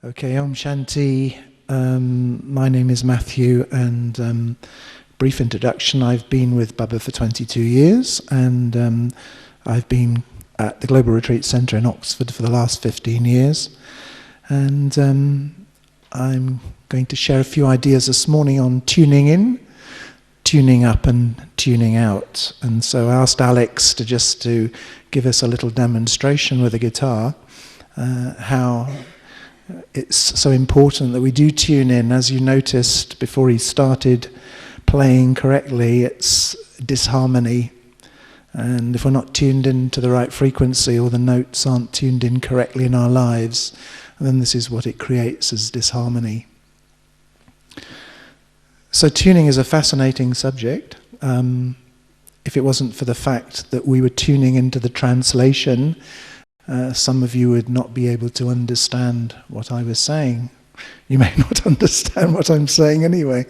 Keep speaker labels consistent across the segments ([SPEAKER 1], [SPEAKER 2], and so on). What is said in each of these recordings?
[SPEAKER 1] Okay, Om Shanti. My name is Mathew, and brief introduction. I've been with Baba for 22 years, and I've been at the Global Retreat Centre in Oxford for the last 15 years. And I'm going to share a few ideas this morning on tuning in, tuning up, and tuning out. And so I asked Alex to give us a little demonstration with a guitar, how it's so important that we do tune in. As you noticed before he started playing correctly, it's disharmony. And if we're not tuned into the right frequency, or the notes aren't tuned in correctly in our lives, then this is what it creates as disharmony. So tuning is a fascinating subject. If it wasn't for the fact that we were tuning into the translation, some of you would not be able to understand what I was saying. You may not understand what I'm saying anyway.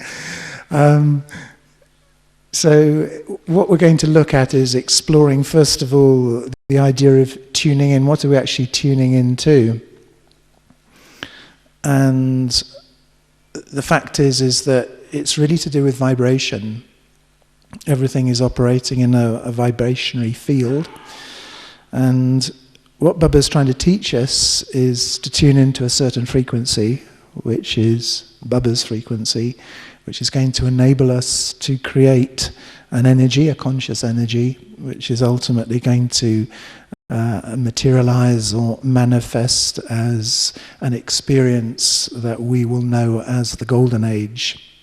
[SPEAKER 1] So what we're going to look at is exploring, first of all, the idea of tuning in. What are we actually tuning into? And the fact is that it's really to do with vibration. Everything is operating in a vibrationary field. And what Baba's trying to teach us is to tune into a certain frequency, which is Baba's frequency, which is going to enable us to create an energy, a conscious energy, which is ultimately going to materialize or manifest as an experience that we will know as the Golden Age.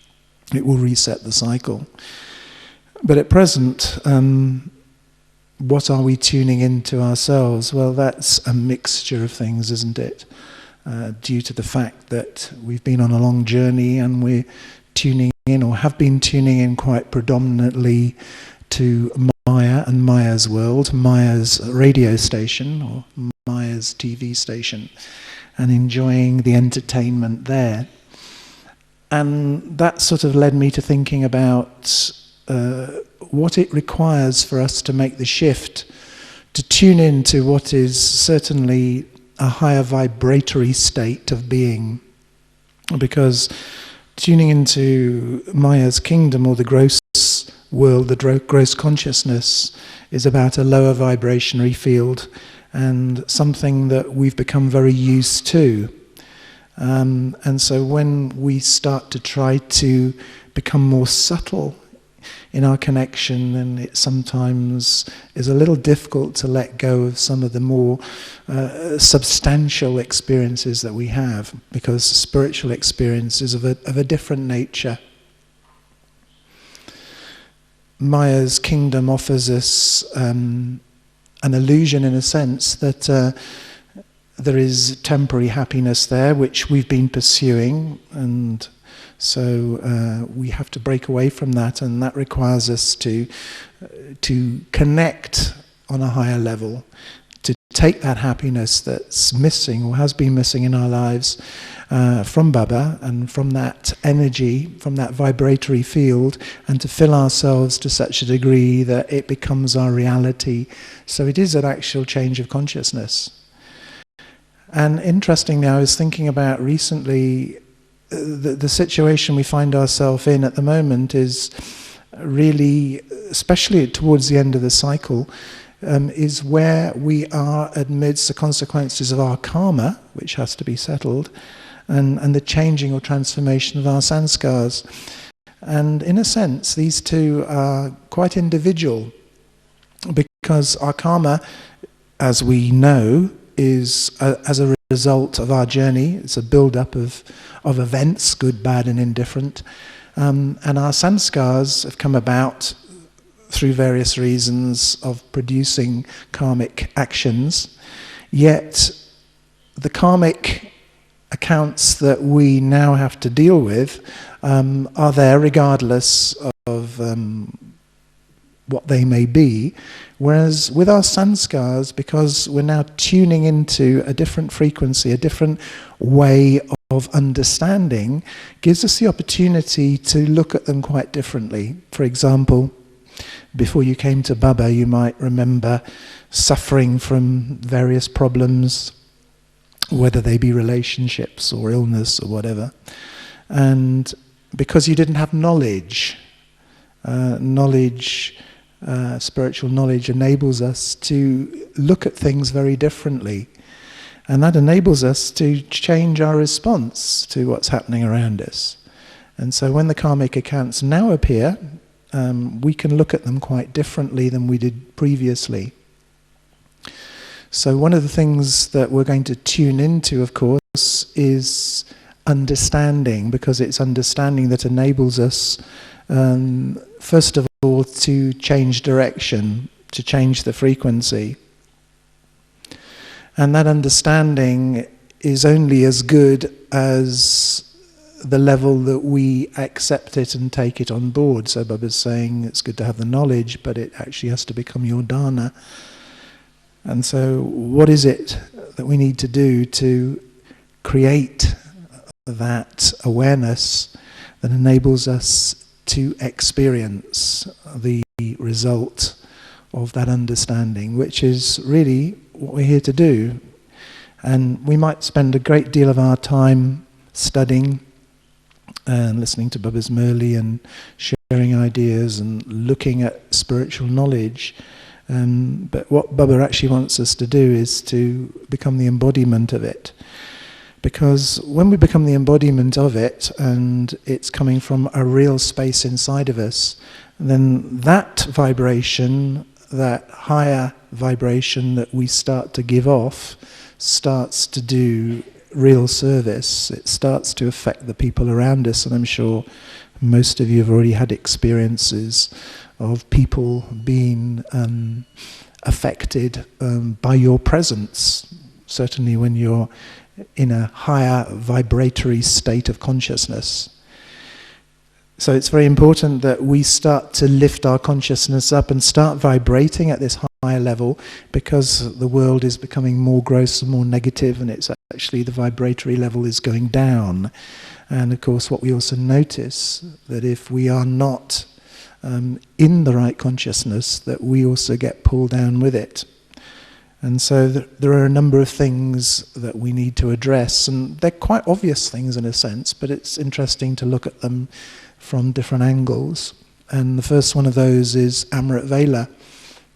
[SPEAKER 1] It will reset the cycle. But at present, what are we tuning into ourselves? Well, that's a mixture of things, isn't it? Due to the fact that we've been on a long journey and we're tuning in, or have been tuning in quite predominantly to Maya and Maya's world, Maya's radio station or Maya's TV station, and enjoying the entertainment there. And that sort of led me to thinking about what it requires for us to make the shift, to tune into what is certainly a higher vibratory state of being. Because tuning into Maya's kingdom, or the gross world, the gross consciousness, is about a lower vibrationary field, and something that we've become very used to. And so when we start to try to become more subtle in our connection, then it sometimes is a little difficult to let go of some of the more substantial experiences that we have, because spiritual experience is of a different nature. Maya's kingdom offers us an illusion, in a sense, that there is temporary happiness there, which we've been pursuing, and so we have to break away from that, and that requires us to connect on a higher level, to take that happiness that's missing or has been missing in our lives from Baba and from that energy, from that vibratory field, and to fill ourselves to such a degree that it becomes our reality. So it is an actual change of consciousness. And interestingly, I was thinking about recently, the situation we find ourselves in at the moment is really, especially towards the end of the cycle, is where we are amidst the consequences of our karma, which has to be settled, and the changing or transformation of our sanskars. And in a sense, these two are quite individual, because our karma, as we know, is as a result of our journey. It's a build-up of events, good, bad, and indifferent. And our sanskars have come about through various reasons of producing karmic actions. Yet the karmic accounts that we now have to deal with are there regardless of what they may be. Whereas with our sanskars, because we're now tuning into a different frequency, a different way of understanding, gives us the opportunity to look at them quite differently. For example, before you came to Baba, you might remember suffering from various problems, whether they be relationships or illness or whatever. And because you didn't have knowledge, spiritual knowledge enables us to look at things very differently. And that enables us to change our response to what's happening around us. And so when the karmic accounts now appear, we can look at them quite differently than we did previously. So one of the things that we're going to tune into, of course, is understanding, because it's understanding that enables us, first of all, to change direction, to change the frequency. And that understanding is only as good as the level that we accept it and take it on board. So Baba's saying it's good to have the knowledge, but it actually has to become your dana. And so what is it that we need to do to create that awareness that enables us to experience the result of that understanding, which is really what we're here to do. And we might spend a great deal of our time studying and listening to Baba's Murli and sharing ideas and looking at spiritual knowledge. But what Baba actually wants us to do is to become the embodiment of it. Because when we become the embodiment of it, and it's coming from a real space inside of us, then that vibration, that higher vibration that we start to give off, starts to do real service. It starts to affect the people around us, and I'm sure most of you have already had experiences of people being affected by your presence, certainly when you're in a higher vibratory state of consciousness. So it's very important that we start to lift our consciousness up and start vibrating at this higher level, because the world is becoming more gross and more negative, and it's actually the vibratory level is going down. And of course what we also notice, that if we are not in the right consciousness, that we also get pulled down with it. And so there are a number of things that we need to address, and they're quite obvious things in a sense, but it's interesting to look at them from different angles. And the first one of those is Amrit Vela.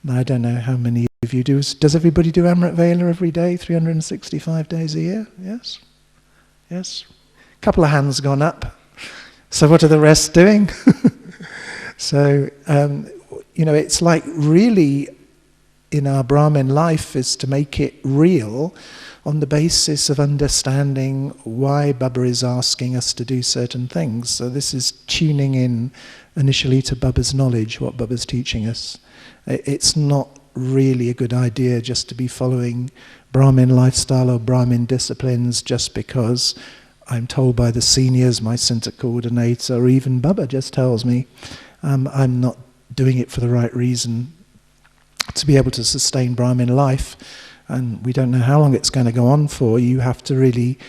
[SPEAKER 1] Now, I don't know how many of you do. Does everybody do Amrit Vela every day, 365 days a year? Yes? Yes? A couple of hands gone up. So what are the rest doing? So, it's like really in our Brahmin life is to make it real on the basis of understanding why Baba is asking us to do certain things. So this is tuning in initially to Baba's knowledge, what Baba's teaching us. It's not really a good idea just to be following Brahmin lifestyle or Brahmin disciplines just because I'm told by the seniors, my center coordinator, or even Baba just tells me I'm not doing it for the right reason. To be able to sustain Brahmin life, and we don't know how long it's going to go on for, you have to really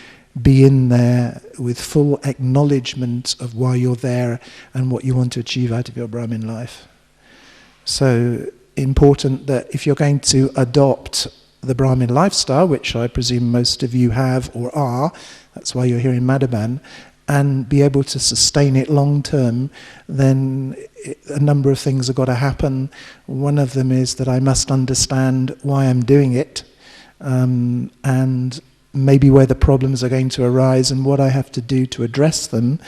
[SPEAKER 1] be in there with full acknowledgement of why you're there and what you want to achieve out of your Brahmin life. So important that if you're going to adopt the Brahmin lifestyle, which I presume most of you have or are, that's why you're here in Madhaban, and be able to sustain it long term, then a number of things have got to happen. One of them is that I must understand why I'm doing it, and maybe where the problems are going to arise and what I have to do to address them.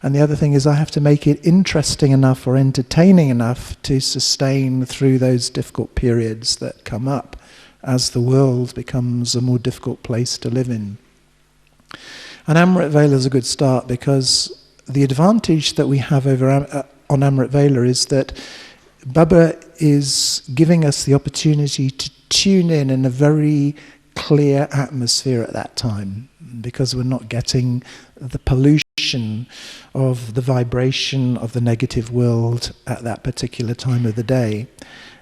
[SPEAKER 1] And the other thing is I have to make it interesting enough or entertaining enough to sustain through those difficult periods that come up as the world becomes a more difficult place to live in. And Amrit Vela is a good start, because the advantage that we have over on Amrit Vela is that Baba is giving us the opportunity to tune in a very clear atmosphere at that time, because we're not getting the pollution of the vibration of the negative world at that particular time of the day.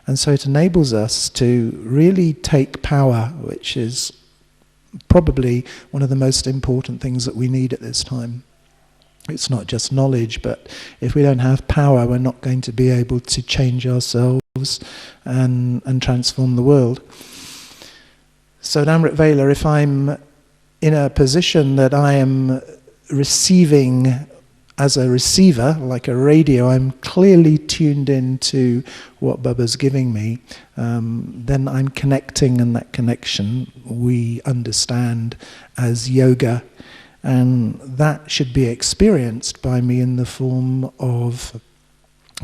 [SPEAKER 1] And so it enables us to really take power, which is probably one of the most important things that we need at this time. It's not just knowledge, but if we don't have power, we're not going to be able to change ourselves and transform the world. So at Amrit Vela, if I'm in a position that I am receiving as a receiver, like a radio, I'm clearly tuned into what Baba's giving me, then I'm connecting, and that connection we understand as yoga. And that should be experienced by me in the form of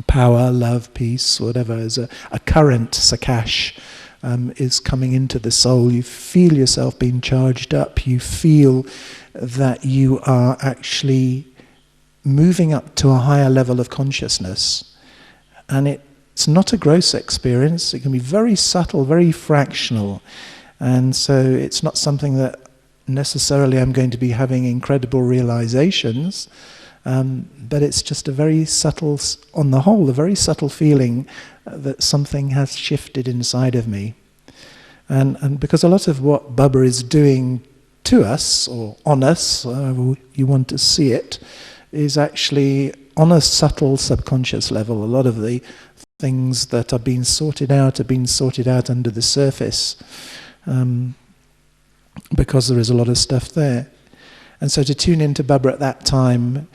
[SPEAKER 1] power, love, peace, whatever, as a current, sakash, is coming into the soul. You feel yourself being charged up. You feel that you are actually moving up to a higher level of consciousness. And it's not a gross experience. It can be very subtle, very fractional. And so it's not something that necessarily I'm going to be having incredible realizations, but it's just a very subtle, on the whole, a very subtle feeling that something has shifted inside of me. And because a lot of what Baba is doing to us, or on us, however you want to see it, is actually on a subtle subconscious level. A lot of the things that are being sorted out under the surface, because there is a lot of stuff there. And so to tune into Baba at that time,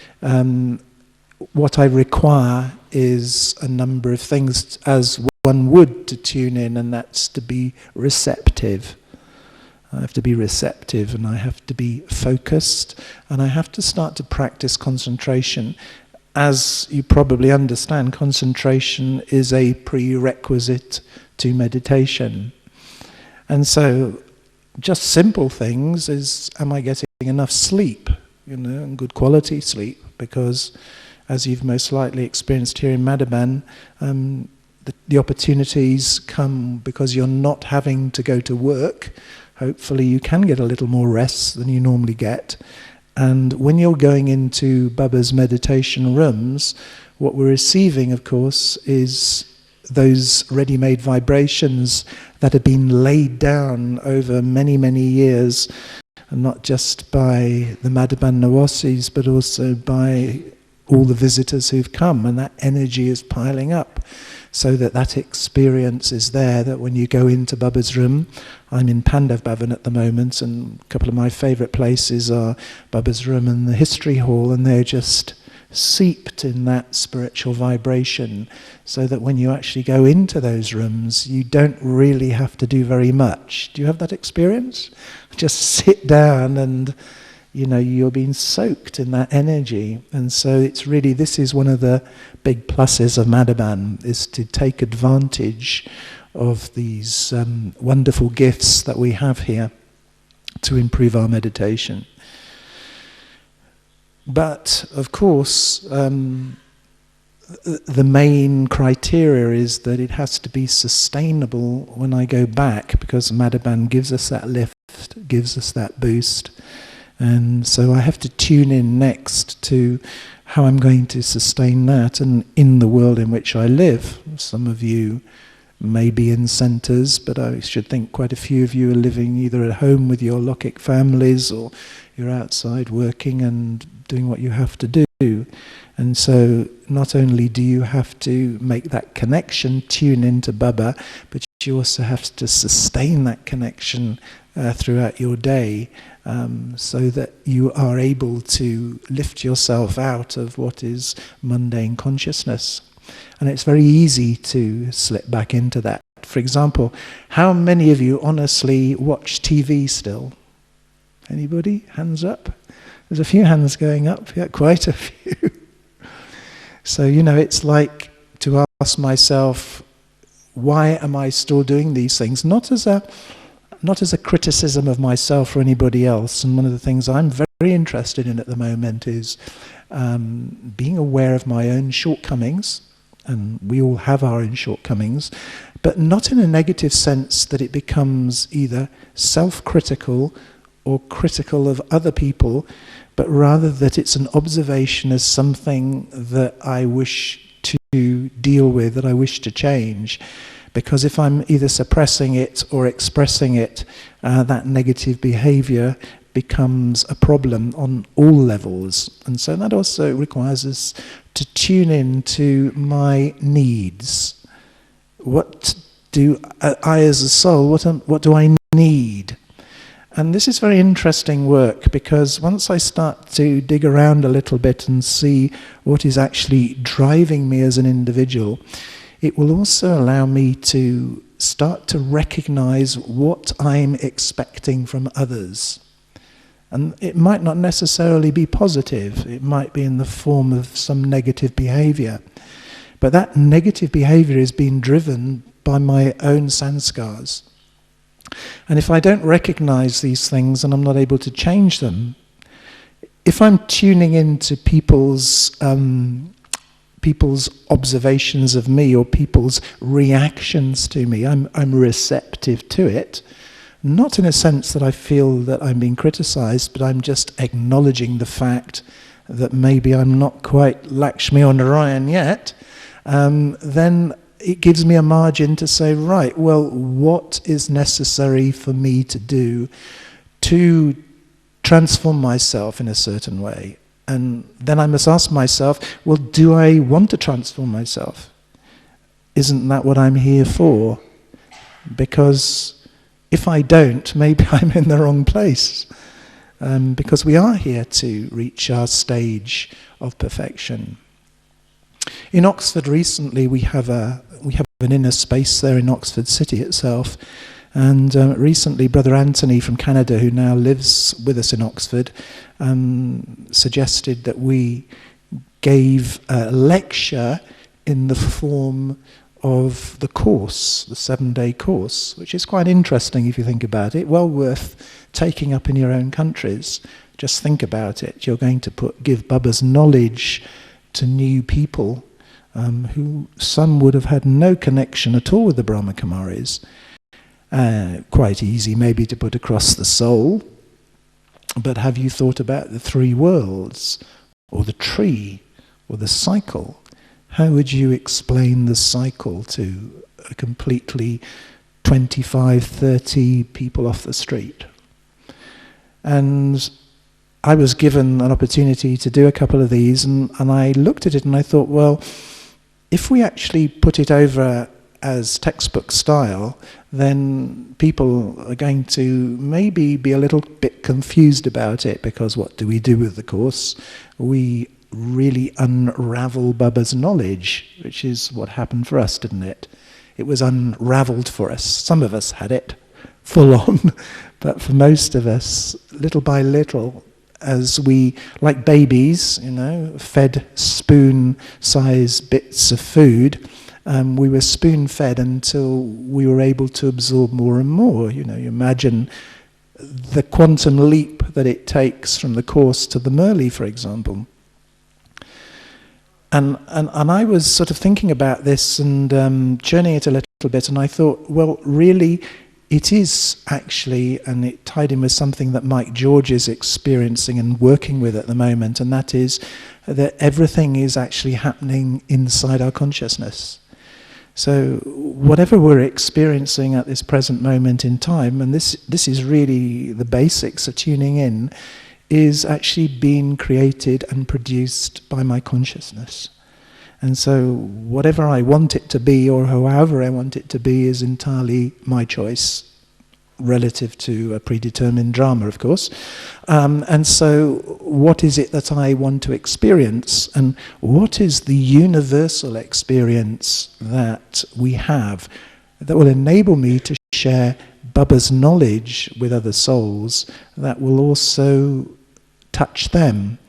[SPEAKER 1] what I require is a number of things, as one would to tune in, and that's to be receptive. I have to be receptive, and I have to be focused, and I have to start to practice concentration. As you probably understand, concentration is a prerequisite to meditation. And so just simple things is, am I getting enough sleep, and good quality sleep? Because as you've most likely experienced here in Madhaban, the opportunities come because you're not having to go to work. Hopefully you can get a little more rest than you normally get. And when you're going into Baba's meditation rooms, what we're receiving, of course, is those ready-made vibrations that have been laid down over many, many years, and not just by the Madhaban Nawasis, but also by all the visitors who've come, and that energy is piling up. So that experience is there, that when you go into Baba's room, I'm in Pandav Bhavan at the moment, and a couple of my favourite places are Baba's room and the History Hall, and they're just seeped in that spiritual vibration, so that when you actually go into those rooms, you don't really have to do very much. Do you have that experience? Just sit down and you're being soaked in that energy. And so it's really, this is one of the big pluses of Madhaban, is to take advantage of these wonderful gifts that we have here to improve our meditation. But of course, the main criteria is that it has to be sustainable when I go back, because Madhaban gives us that lift, gives us that boost. And so I have to tune in next to how I'm going to sustain that, and in the world in which I live. Some of you may be in centres, but I should think quite a few of you are living either at home with your Lokik families, or you're outside working and doing what you have to do. And so not only do you have to make that connection, tune into Baba, but you also have to sustain that connection throughout your day, so that you are able to lift yourself out of what is mundane consciousness. And it's very easy to slip back into that. For example, how many of you honestly watch TV still? Anybody? Hands up? There's a few hands going up. Yeah, quite a few. So, it's like to ask myself, why am I still doing these things? Not as a criticism of myself or anybody else. And one of the things I'm very interested in at the moment is being aware of my own shortcomings. And we all have our own shortcomings, but not in a negative sense that it becomes either self-critical or critical of other people, but rather that it's an observation as something that I wish to deal with, that I wish to change. Because if I'm either suppressing it or expressing it, that negative behavior becomes a problem on all levels. And so that also requires us to tune in to my needs. What do I as a soul, what do I need? And this is very interesting work, because once I start to dig around a little bit and see what is actually driving me as an individual, it will also allow me to start to recognize what I'm expecting from others. And it might not necessarily be positive. It might be in the form of some negative behavior. But that negative behavior is being driven by my own sanskars. And if I don't recognize these things and I'm not able to change them, if I'm tuning into people's observations of me or people's reactions to me, I'm receptive to it. Not in a sense that I feel that I'm being criticized, but I'm just acknowledging the fact that maybe I'm not quite Lakshmi or Narayan yet, then it gives me a margin to say, right, well, what is necessary for me to do to transform myself in a certain way? And then I must ask myself, well, do I want to transform myself? Isn't that what I'm here for? Because if I don't, maybe I'm in the wrong place. Because we are here to reach our stage of perfection. In Oxford recently, we have an inner space there in Oxford City itself. And recently, Brother Anthony from Canada, who now lives with us in Oxford, suggested that we gave a lecture in the form of the course, the 7-day course, which is quite interesting if you think about it. Well worth taking up in your own countries. Just think about it. You're going to give Baba's knowledge to new people who some would have had no connection at all with the Brahma Kumaris. Quite easy maybe to put across the soul, but have you thought about the 3 worlds, or the tree, or the cycle? How would you explain the cycle to a completely 25, 30 people off the street? And I was given an opportunity to do a couple of these, and I looked at it and I thought, well, if we actually put it over as textbook style, then people are going to maybe be a little bit confused about it, because what do we do with the course? We really unravel Baba's knowledge, which is what happened for us, didn't it? It was unraveled for us. Some of us had it full on, but for most of us, little by little, as we, like babies, fed spoon-sized bits of food, we were spoon-fed until we were able to absorb more and more. You imagine the quantum leap that it takes from the Course to the Murli, for example. And I was sort of thinking about this and journeying it a little bit, and I thought, well, really, it is actually, and it tied in with something that Mike George is experiencing and working with at the moment, and that is that everything is actually happening inside our consciousness. So whatever we're experiencing at this present moment in time, and this is really the basics of tuning in, is actually being created and produced by my consciousness. And so whatever I want it to be, or however I want it to be, is entirely my choice, relative to a predetermined drama, of course. And so what is it that I want to experience, and what is the universal experience that we have that will enable me to share Baba's knowledge with other souls that will also touch them?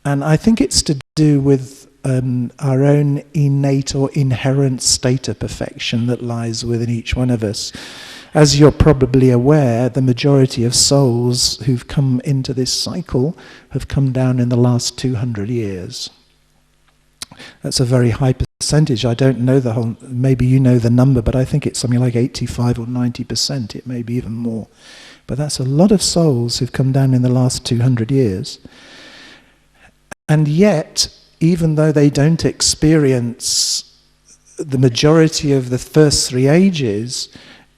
[SPEAKER 1] And I think it's to do with our own innate or inherent state of perfection that lies within each one of us. As you're probably aware, the majority of souls who've come into this cycle have come down in the last 200 years. That's a very high percentage. I don't know the whole, maybe you know the number, but I think it's something like 85 or 90%, it may be even more. But that's a lot of souls who've come down in the last 200 years. And yet, even though they don't experience the majority of the first 3 ages,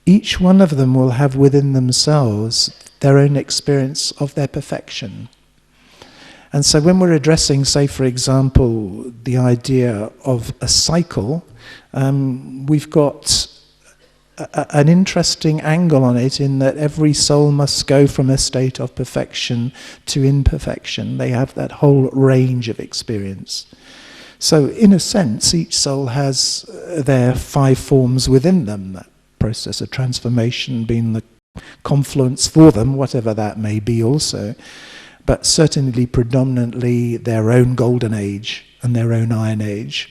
[SPEAKER 1] each one of them will have within themselves their own experience of their perfection. And so when we're addressing, say, for example, the idea of a cycle, we've got an interesting angle on it, in that every soul must go from a state of perfection to imperfection. They have that whole range of experience. So in a sense, each soul has their 5 forms within them, that process of transformation being the confluence for them, whatever that may be also, but certainly predominantly their own golden age and their own iron age.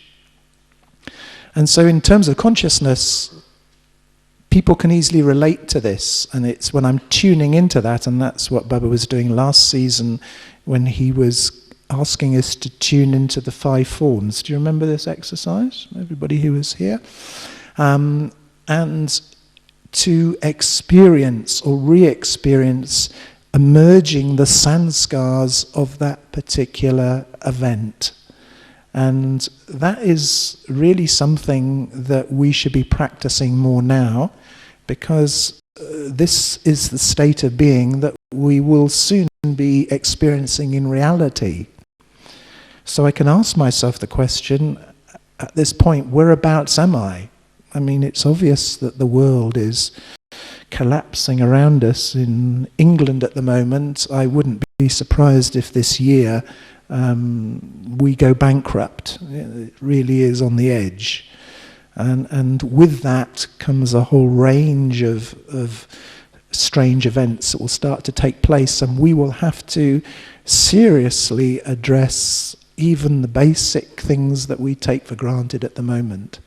[SPEAKER 1] And so in terms of consciousness, people can easily relate to this, and it's when I'm tuning into that, and that's what Baba was doing last season when he was asking us to tune into the 5 forms. Do you remember this exercise, everybody who was here? And to experience or re-experience emerging the sanskars of that particular event. And that is really something that we should be practicing more now, because this is the state of being that we will soon be experiencing in reality. So I can ask myself the question, at this point, whereabouts am I? I mean, it's obvious that the world is collapsing around us. In England at the moment, I wouldn't be surprised if this year we go bankrupt. It really is on the edge. And with that comes a whole range of strange events that will start to take place, and we will have to seriously address even the basic things that we take for granted at the moment.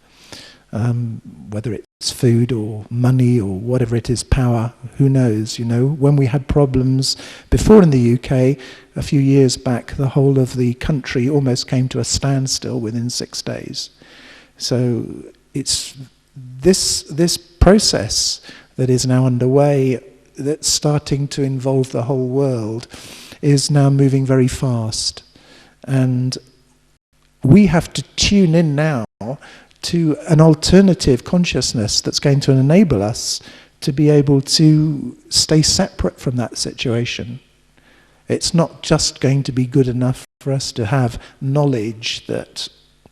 [SPEAKER 1] Whether it's food or money or whatever it is, power, who knows, When we had problems before in the UK, a few years back, the whole of the country almost came to a standstill within 6 days. So it's this process that is now underway, that's starting to involve the whole world, is now moving very fast. And we have to tune in now to an alternative consciousness that's going to enable us to be able to stay separate from that situation. It's not just going to be good enough for us to have knowledge that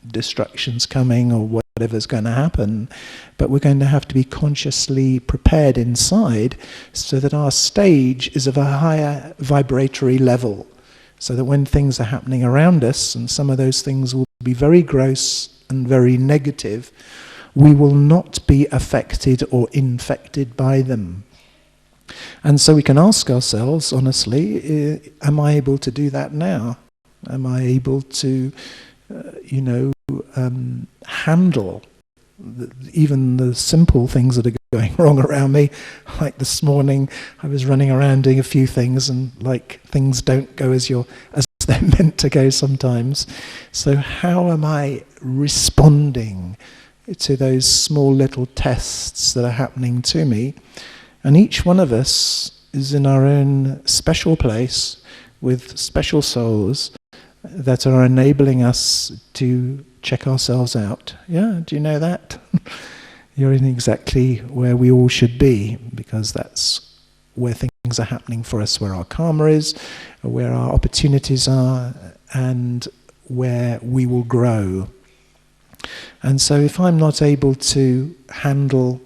[SPEAKER 1] destruction's coming or whatever's going to happen, but we're going to have to be consciously prepared inside so that our stage is of a higher vibratory level, so that when things are happening around us, and some of those things will be very gross and very negative, we will not be affected or infected by them. And so we can ask ourselves, honestly, am I able to do that now? Am I able to, handle even the simple things that are going wrong around me? Like this morning, I was running around doing a few things, and things don't go as they're meant to go sometimes. So how am I responding to those small little tests that are happening to me? And each one of us is in our own special place with special souls that are enabling us to check ourselves out. Yeah, do you know that? You're in exactly where we all should be, because that's where things are happening for us, where our karma is, where our opportunities are, and where we will grow. And so if I'm not able to handle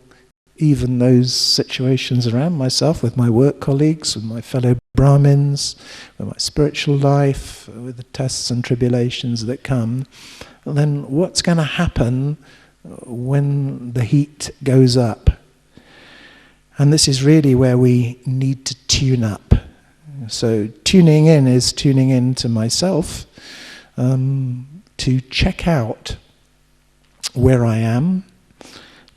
[SPEAKER 1] even those situations around myself, with my work colleagues, with my fellow Brahmins, with my spiritual life, with the tests and tribulations that come, then what's going to happen when the heat goes up? And this is really where we need to tune up. So tuning in is tuning in to myself, to check out where I am,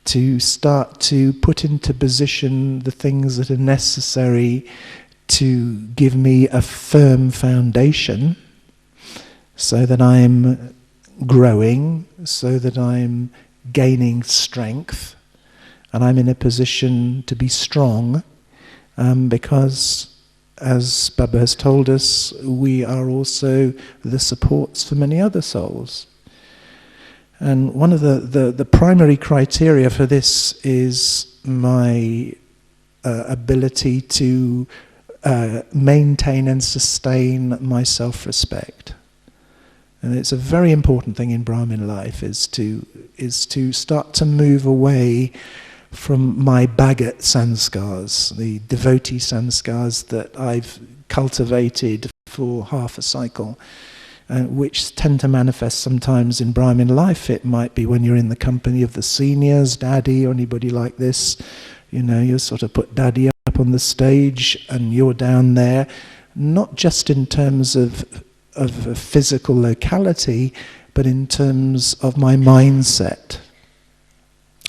[SPEAKER 1] to start to put into position the things that are necessary to give me a firm foundation, so that I'm growing, so that I'm gaining strength, and I'm in a position to be strong, because, as Baba has told us, we are also the supports for many other souls. And one of the primary criteria for this is my ability to maintain and sustain my self-respect. And it's a very important thing in Brahmin life, is to start to move away from my Bhagat sanskars, the devotee sanskars that I've cultivated for half a cycle, which tend to manifest sometimes in Brahmin life. It might be when you're in the company of the seniors, daddy or anybody like this. You know, you sort of put daddy up on the stage and you're down there, not just in terms of a physical locality, but in terms of my mindset.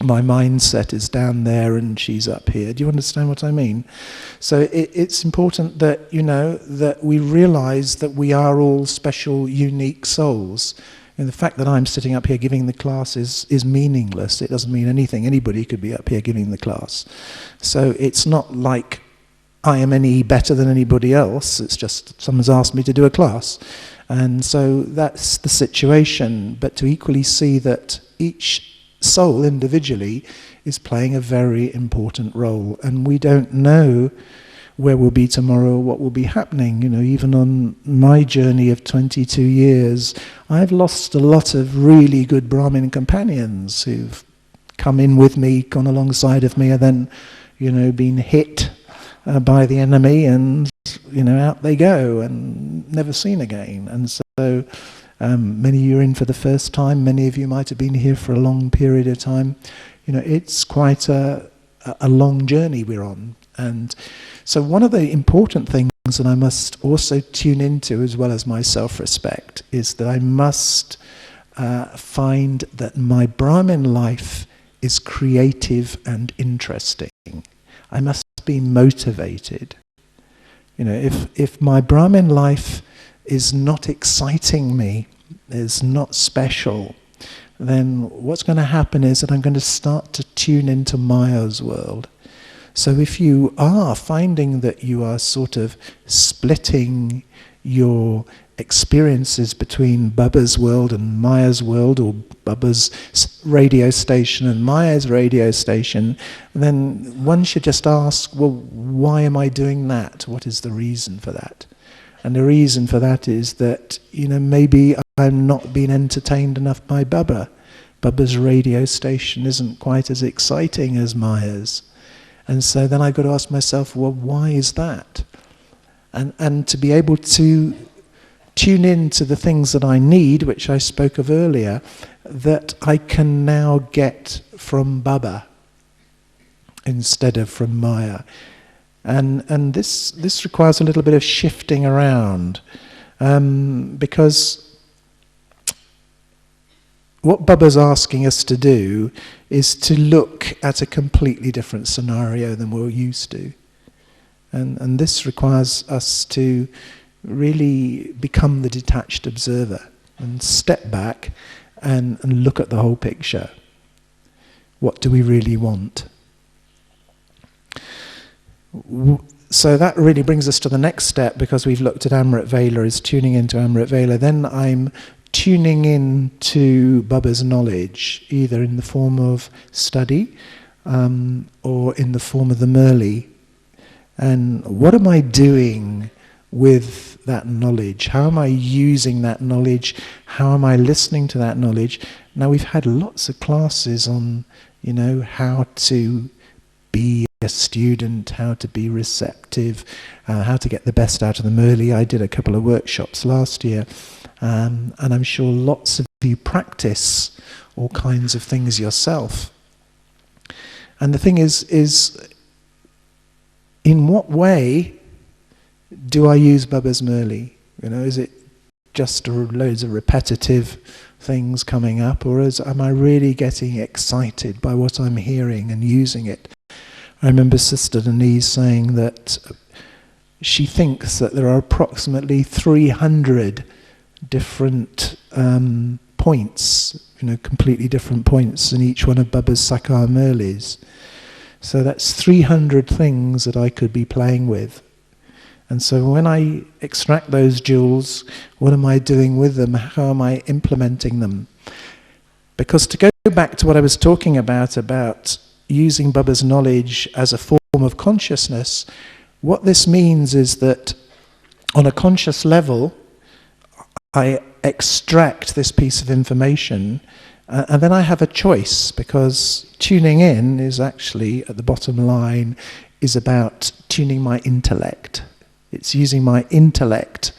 [SPEAKER 1] My mindset is down there and she's up here. Do you understand what I mean? So it's important that, you know, that we realize that we are all special, unique souls. And the fact that I'm sitting up here giving the class is meaningless. It doesn't mean anything. Anybody could be up here giving the class. So it's not like I am any better than anybody else. It's just someone's asked me to do a class. And so that's the situation. But to equally see that each soul individually is playing a very important role, and we don't know where we'll be tomorrow, what will be happening. You know, even on my journey of 22 years, I've lost a lot of really good Brahmin companions who've come in with me, gone alongside of me, and then, you know, been hit by the enemy, and, you know, out they go and never seen again. And so many of you are in for the first time, many of you might have been here for a long period of time. You know, it's quite a long journey we're on. And so one of the important things that I must also tune into, as well as my self-respect, is that I must find that my Brahmin life is creative and interesting. I must be motivated. You know, if my Brahmin life is not exciting me, is not special, then what's going to happen is that I'm going to start to tune into Maya's world. So if you are finding that you are sort of splitting your experiences between Baba's world and Maya's world, or Baba's radio station and Maya's radio station, then one should just ask, well, why am I doing that? What is the reason for that? And the reason for that is that, you know, maybe I'm not being entertained enough by Baba. Baba's radio station isn't quite as exciting as Maya's. And so then I've got to ask myself, well, why is that? And to be able to tune in to the things that I need, which I spoke of earlier, that I can now get from Baba instead of from Maya. And this requires a little bit of shifting around, because what Baba's asking us to do is to look at a completely different scenario than we're used to. And this requires us to really become the detached observer and step back and look at the whole picture. What do we really want? So that really brings us to the next step, because we've looked at Amrit Vela, is tuning into Amrit Vela. Then I'm tuning in to Baba's knowledge, either in the form of study or in the form of the Murli. And what am I doing with that knowledge? How am I using that knowledge? How am I listening to that knowledge? Now, we've had lots of classes on, you know, how to be a student, how to be receptive, how to get the best out of the Murli. I did a couple of workshops last year, and I'm sure lots of you practice all kinds of things yourself. And the thing is in what way do I use Baba's Murli? You know, is it just loads of repetitive things coming up, or am I really getting excited by what I'm hearing and using it? I remember Sister Denise saying that she thinks that there are approximately 300 different points, you know, completely different points in each one of Baba's Sakar Murlis. So that's 300 things that I could be playing with. And so when I extract those jewels, what am I doing with them? How am I implementing them? Because to go back to what I was talking about using Baba's knowledge as a form of consciousness, what this means is that on a conscious level, I extract this piece of information And then I have a choice, because tuning in is actually, at the bottom line, is about tuning my intellect. It's using my intellect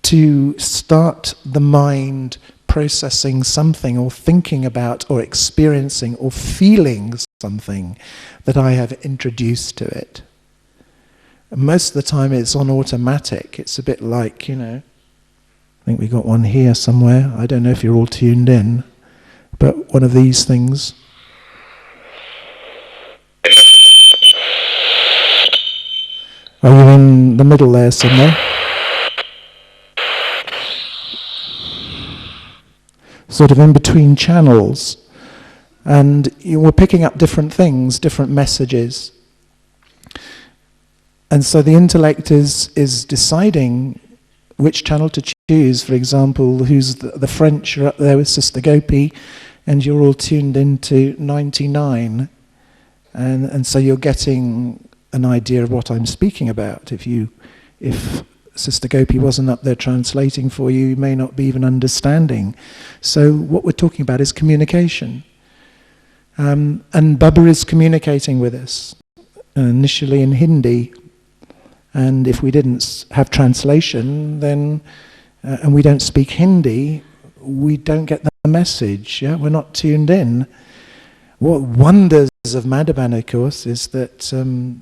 [SPEAKER 1] to start the mind processing something, or thinking about, or experiencing, or feeling something that I have introduced to it. And most of the time it's on automatic. It's a bit like, I think we got one here somewhere. I don't know if you're all tuned in, but one of these things. Are you in the middle there somewhere? Sort of in between channels. And we're picking up different things, different messages. And so the intellect is deciding which channel to choose. For example, who's the French are up there with Sister Gopi, and you're all tuned into 99. And so you're getting an idea of what I'm speaking about. If Sister Gopi wasn't up there translating for you, you may not be even understanding. So what we're talking about is communication. And Baba is communicating with us, initially in Hindi. And if we didn't have translation, then, and we don't speak Hindi, we don't get the message. Yeah? We're not tuned in. What wonders of Madhavan, of course, is that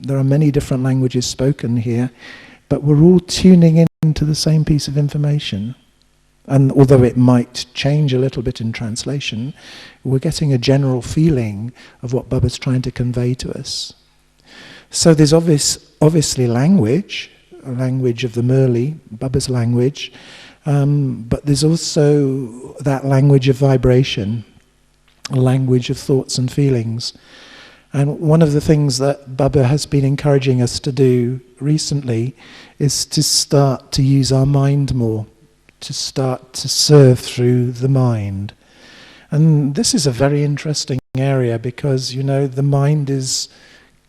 [SPEAKER 1] there are many different languages spoken here, but we're all tuning into the same piece of information. And although it might change a little bit in translation, we're getting a general feeling of what Baba's trying to convey to us. So there's obviously language, a language of the Murli, Baba's language, but there's also that language of vibration, a language of thoughts and feelings. And one of the things that Baba has been encouraging us to do recently is to start to use our mind more, to start to serve through the mind. And this is a very interesting area, because, the mind is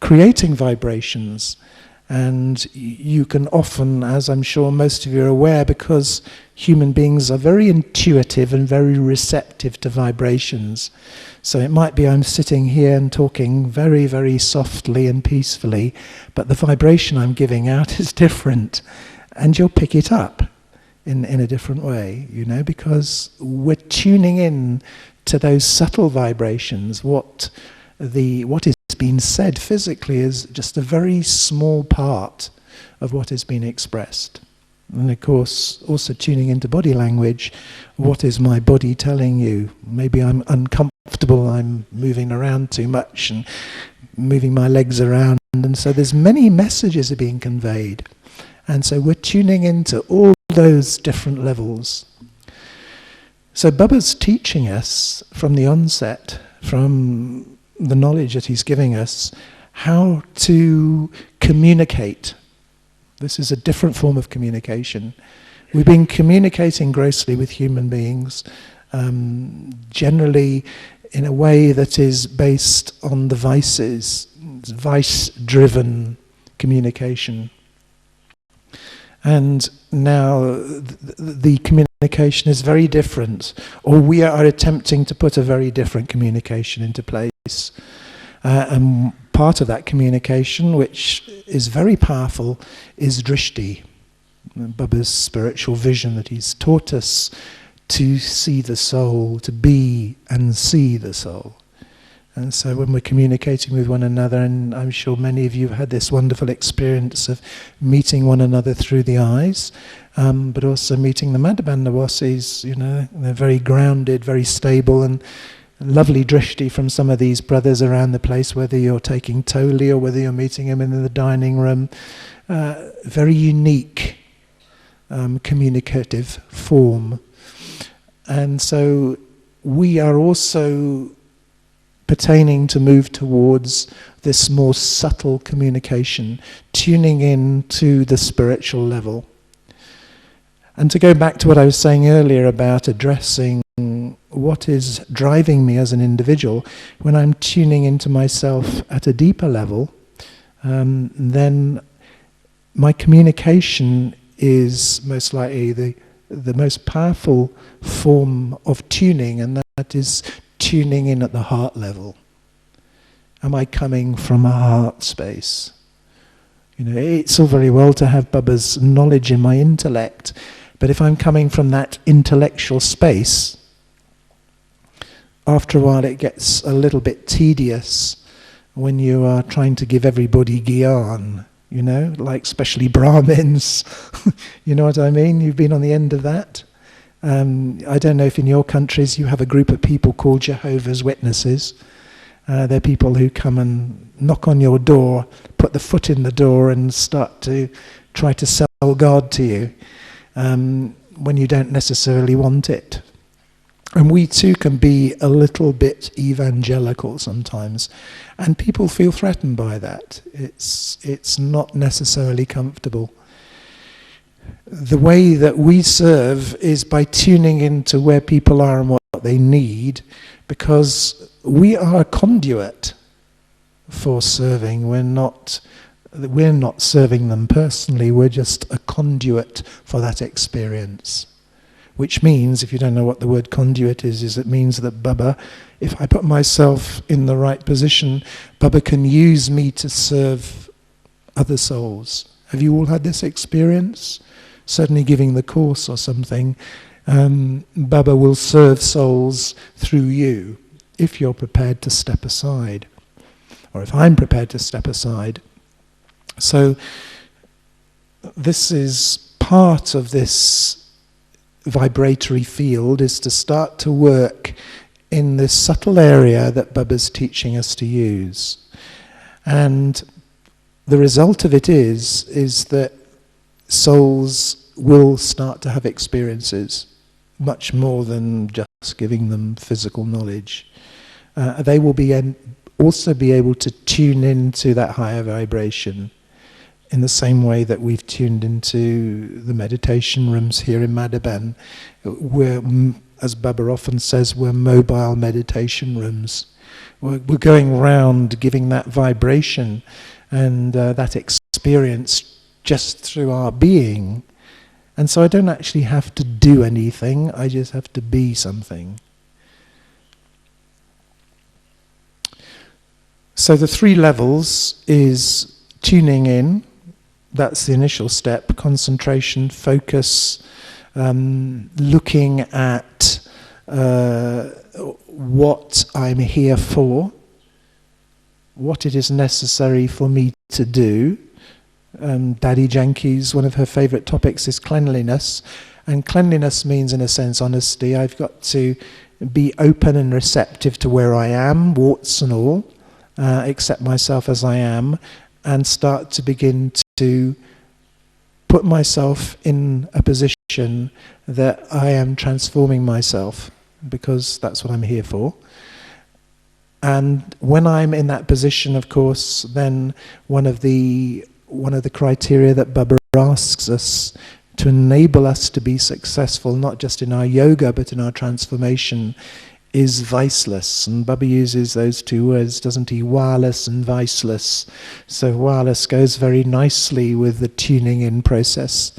[SPEAKER 1] creating vibrations, and you can often, as I'm sure most of you are aware, because human beings are very intuitive and very receptive to vibrations. So it might be I'm sitting here and talking very, very softly and peacefully, but the vibration I'm giving out is different, and you'll pick it up in a different way, because we're tuning in to those subtle vibrations. What is being said physically is just a very small part of what is being expressed. And of course, also tuning into body language. What is my body telling you? Maybe I'm uncomfortable, I'm moving around too much and moving my legs around. And so there's many messages are being conveyed. And so we're tuning into all those different levels. So Baba's teaching us from the onset, from the knowledge that he's giving us, how to communicate. This is a different form of communication. We've been communicating grossly with human beings, generally in a way that is based on the vices, vice-driven communication. And now the communication is very different, or we are attempting to put a very different communication into place. And part of that communication, which is very powerful, is drishti, Baba's spiritual vision that he's taught us to see the soul, to be and see the soul. And so when we're communicating with one another, and I'm sure many of you have had this wonderful experience of meeting one another through the eyes, but also meeting the Madhavan Nawasis, they're very grounded, very stable, and lovely drishti from some of these brothers around the place, whether you're taking Toli or whether you're meeting them in the dining room. Very unique communicative form. And so we are also pertaining to move towards this more subtle communication, tuning in to the spiritual level. And to go back to what I was saying earlier about addressing what is driving me as an individual, when I'm tuning into myself at a deeper level, then my communication is most likely the most powerful form of tuning, and that is tuning in at the heart level? Am I coming from a heart space? You know, it's all very well to have Baba's knowledge in my intellect, but if I'm coming from that intellectual space, after a while it gets a little bit tedious when you are trying to give everybody gyan, you know, like especially Brahmins. You know what I mean? You've been on the end of that. I don't know if in your countries you have a group of people called Jehovah's Witnesses. They're people who come and knock on your door, put the foot in the door and start to try to sell God to you when you don't necessarily want it. And we too can be a little bit evangelical sometimes, and people feel threatened by that. It's not necessarily comfortable. The way that we serve is by tuning into where people are and what they need, because we are a conduit for serving. We're not serving them personally, we're just a conduit for that experience. Which means, if you don't know what the word conduit is it means that Baba, if I put myself in the right position, Baba can use me to serve other souls. Have you all had this experience? Certainly giving the course or something, Baba will serve souls through you, if you're prepared to step aside, or if I'm prepared to step aside. So this is part of this vibratory field, is to start to work in this subtle area that Baba's teaching us to use. And the result of it is that souls will start to have experiences, much more than just giving them physical knowledge. They will also be able to tune into that higher vibration in the same way that we've tuned into the meditation rooms here in Madhaban. We're, as Baba often says, we're mobile meditation rooms. We're going round giving that vibration and that experience just through our being. And so I don't actually have to do anything, I just have to be something. So the 3 levels is tuning in, that's the initial step, concentration, focus, looking at what I'm here for, what it is necessary for me to do. Daddy Janki's, one of her favourite topics is cleanliness, and cleanliness means, in a sense, honesty. I've got to be open and receptive to where I am, warts and all, accept myself as I am, and start to begin to put myself in a position that I am transforming myself, because that's what I'm here for. And when I'm in that position, of course, then one of the criteria that Baba asks us to enable us to be successful, not just in our yoga, but in our transformation, is viceless. And Baba uses those 2 words, doesn't he? Wireless and viceless. So wireless goes very nicely with the tuning in process.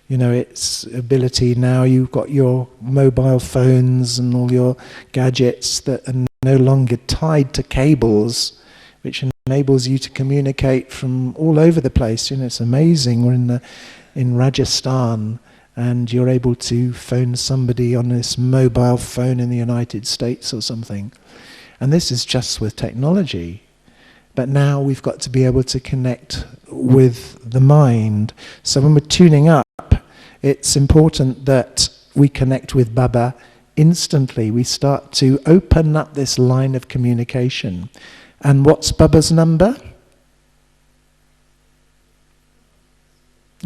[SPEAKER 1] You know, its ability now, you've got your mobile phones and all your gadgets that are no longer tied to cables, which enables you to communicate from all over the place. You know, it's amazing. We're in Rajasthan, and you're able to phone somebody on this mobile phone in the United States or something. And this is just with technology. But now we've got to be able to connect with the mind. So when we're tuning up, it's important that we connect with Baba instantly. We start to open up this line of communication. And what's Baba's number?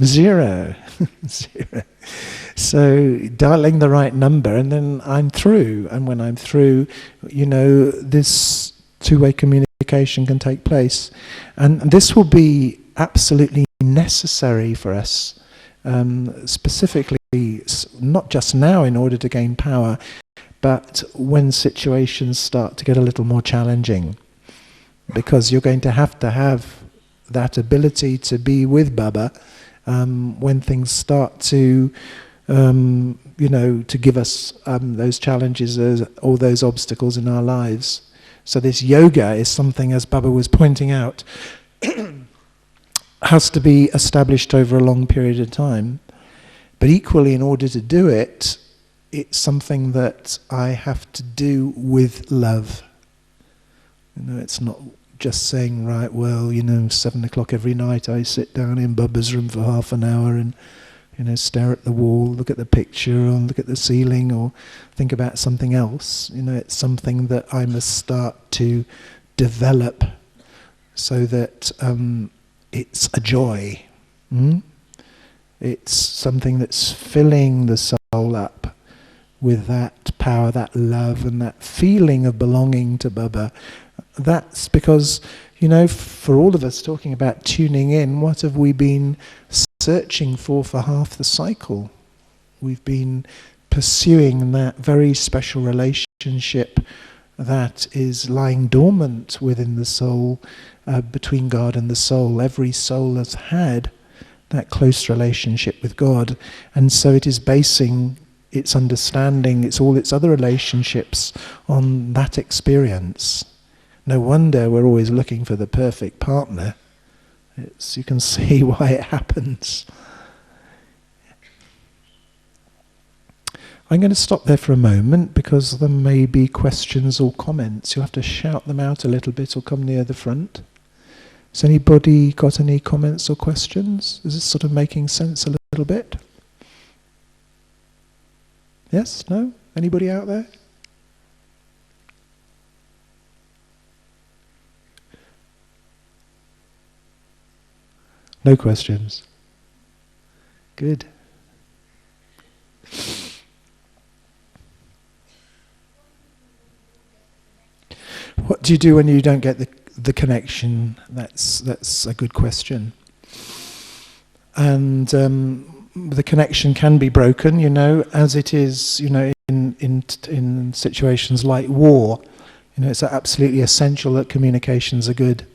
[SPEAKER 1] 0. 0. So dialing the right number, and then I'm through. And when I'm through, you know, this 2-way communication can take place. And this will be absolutely necessary for us, specifically, not just now in order to gain power, but when situations start to get a little more challenging. Because you're going to have that ability to be with Baba when things start to, to give us those challenges, all those obstacles in our lives. So this yoga is something, as Baba was pointing out, has to be established over a long period of time. But equally, in order to do it, it's something that I have to do with love. It's not just saying, right, well, 7 o'clock every night I sit down in Baba's room for half an hour and, stare at the wall, look at the picture, or look at the ceiling, or think about something else. It's something that I must start to develop so that it's a joy. It's something that's filling the soul up with that power, that love, and that feeling of belonging to Baba. That's because, for all of us talking about tuning in, what have we been searching for half the cycle? We've been pursuing that very special relationship that is lying dormant within the soul, between God and the soul. Every soul has had that close relationship with God, and so it is basing its understanding, all its other relationships on that experience. No wonder we're always looking for the perfect partner. You can see why it happens. I'm going to stop there for a moment because there may be questions or comments. You'll have to shout them out a little bit or come near the front. Has anybody got any comments or questions? Is this sort of making sense a little bit? Yes? No? Anybody out there? No questions. Good. What do you do when you don't get the connection? That's a good question. And the connection can be broken, as it is, in situations like war. It's absolutely essential that communications are good.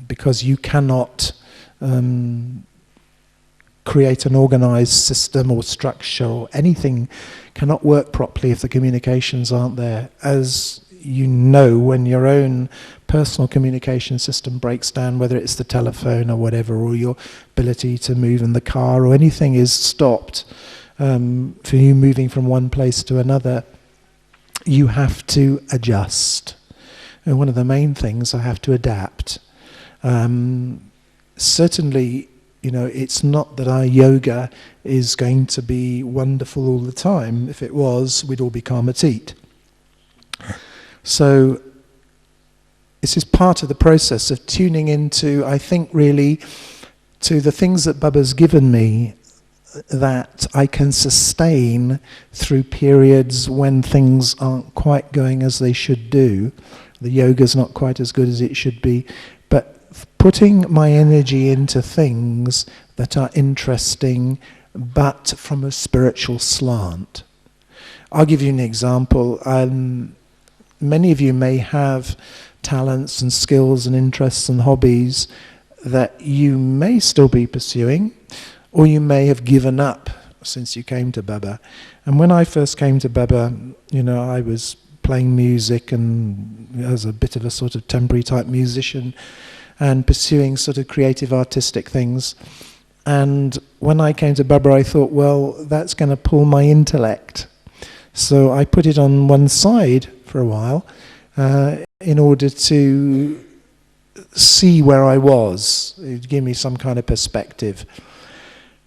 [SPEAKER 1] Because you cannot create an organized system or structure, or anything cannot work properly if the communications aren't there. As when your own personal communication system breaks down, whether it's the telephone or whatever, or your ability to move in the car or anything is stopped for you moving from one place to another, you have to adjust. And one of the main things, I have to adapt. Certainly, it's not that our yoga is going to be wonderful all the time. If it was, we'd all be karmatit. So this is part of the process of tuning into, I think, really, to the things that Baba's given me that I can sustain through periods when things aren't quite going as they should do. The yoga's not quite as good as it should be, but putting my energy into things that are interesting, but from a spiritual slant. I'll give you an example. Many of you may have talents and skills and interests and hobbies that you may still be pursuing, or you may have given up since you came to Baba. And when I first came to Baba, I was playing music and as a bit of a sort of temporary type musician and pursuing sort of creative artistic things. And when I came to Baba, I thought, well, that's going to pull my intellect. So I put it on one side for a while in order to see where I was. It would give me some kind of perspective.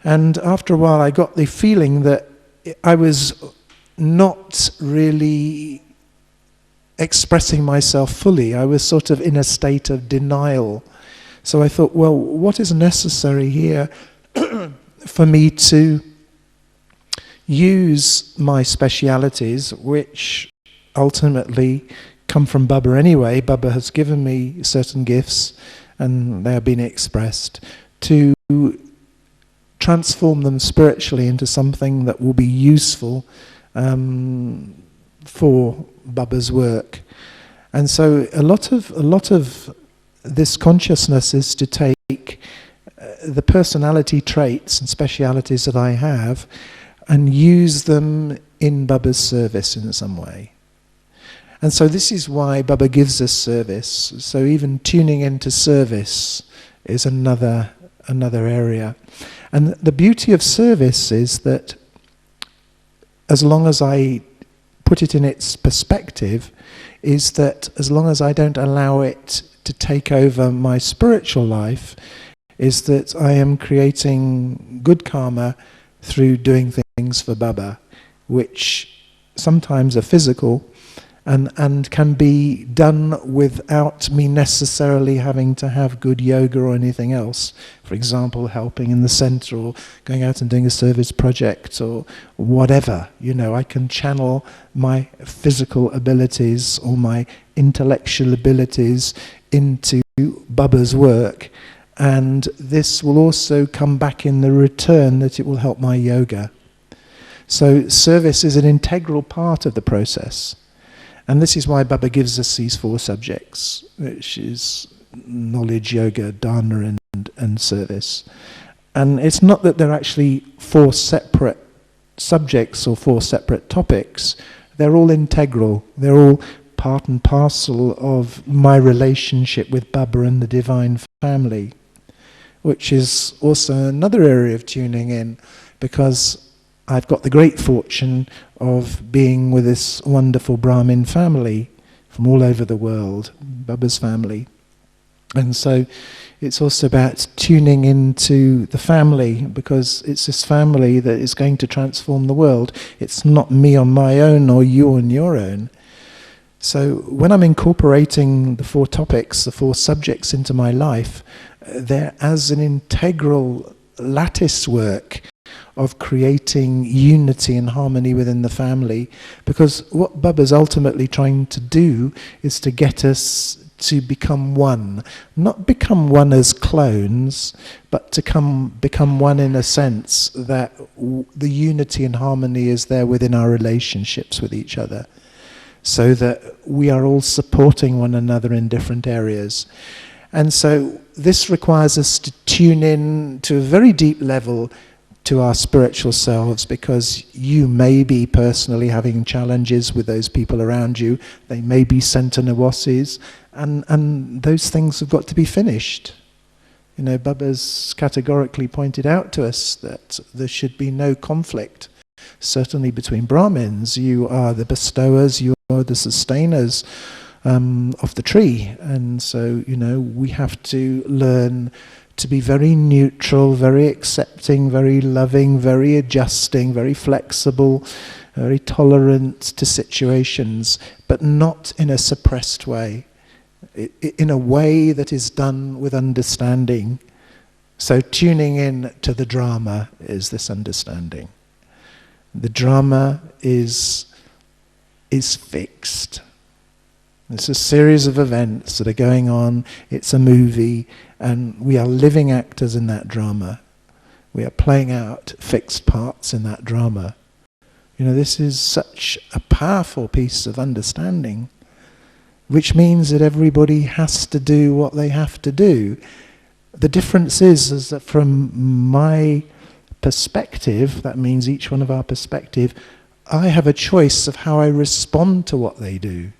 [SPEAKER 1] And after a while, I got the feeling that I was not really expressing myself fully. I was sort of in a state of denial. So I thought, well, what is necessary here for me to use my specialities, which ultimately come from Baba anyway. Baba has given me certain gifts and they are being expressed, to transform them spiritually into something that will be useful for Baba's work. And so a lot of this consciousness is to take the personality traits and specialities that I have, and use them in Baba's service in some way. And so this is why Baba gives us service. So even tuning into service is another area. And the beauty of service is that as long as I put it in its perspective, is that as long as I don't allow it to take over my spiritual life, is that I am creating good karma through doing things for Baba, which sometimes are physical and can be done without me necessarily having to have good yoga or anything else. For example, helping in the center or going out and doing a service project or whatever. I can channel my physical abilities or my intellectual abilities into Baba's work, and this will also come back in the return that it will help my yoga. So service is an integral part of the process. And this is why Baba gives us these 4 subjects, which is knowledge, yoga, dharma, and service. And it's not that they're actually 4 separate subjects or 4 separate topics. They're all integral. They're all part and parcel of my relationship with Baba and the Divine Family, which is also another area of tuning in, because I've got the great fortune of being with this wonderful Brahmin family from all over the world, Baba's family. And so it's also about tuning into the family, because it's this family that is going to transform the world. It's not me on my own or you on your own. So when I'm incorporating the 4 topics, the 4 subjects into my life, they're as an integral lattice work of creating unity and harmony within the family. Because what Baba's ultimately trying to do is to get us to become one. Not become one as clones, but to become one in a sense that the unity and harmony is there within our relationships with each other, so that we are all supporting one another in different areas. And so this requires us to tune in to a very deep level to our spiritual selves, because you may be personally having challenges with those people around you. They may be Santanawasis, and those things have got to be finished. Baba's categorically pointed out to us that there should be no conflict, certainly between Brahmins. You are the bestowers, you are the sustainers of the tree, and so we have to learn to be very neutral, very accepting, very loving, very adjusting, very flexible, very tolerant to situations, but not in a suppressed way, in a way that is done with understanding. So tuning in to the drama is this understanding. The drama is fixed. It's a series of events that are going on. It's a movie, and we are living actors in that drama. We are playing out fixed parts in that drama. This is such a powerful piece of understanding, which means that everybody has to do what they have to do. The difference is that from my perspective, that means each one of our perspective, I have a choice of how I respond to what they do.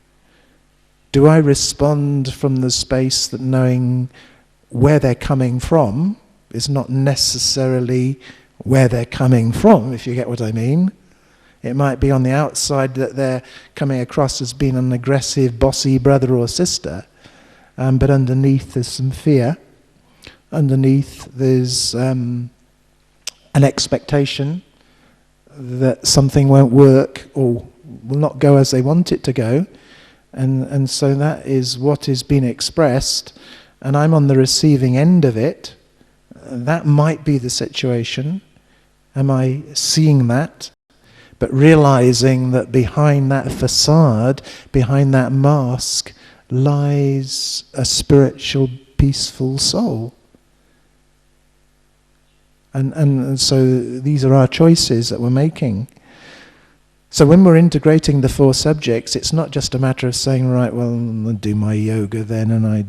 [SPEAKER 1] Do I respond from the space that knowing where they're coming from is not necessarily where they're coming from, if you get what I mean? It might be on the outside that they're coming across as being an aggressive, bossy brother or sister, but underneath there's some fear. Underneath there's an expectation that something won't work or will not go as they want it to go. And so that is what is being expressed, and I'm on the receiving end of it. That might be the situation. Am I seeing that? But realizing that behind that facade, behind that mask, lies a spiritual, peaceful soul. And so these are our choices that we're making. So when we're integrating the 4 subjects, it's not just a matter of saying, right, well, I do my yoga then, and I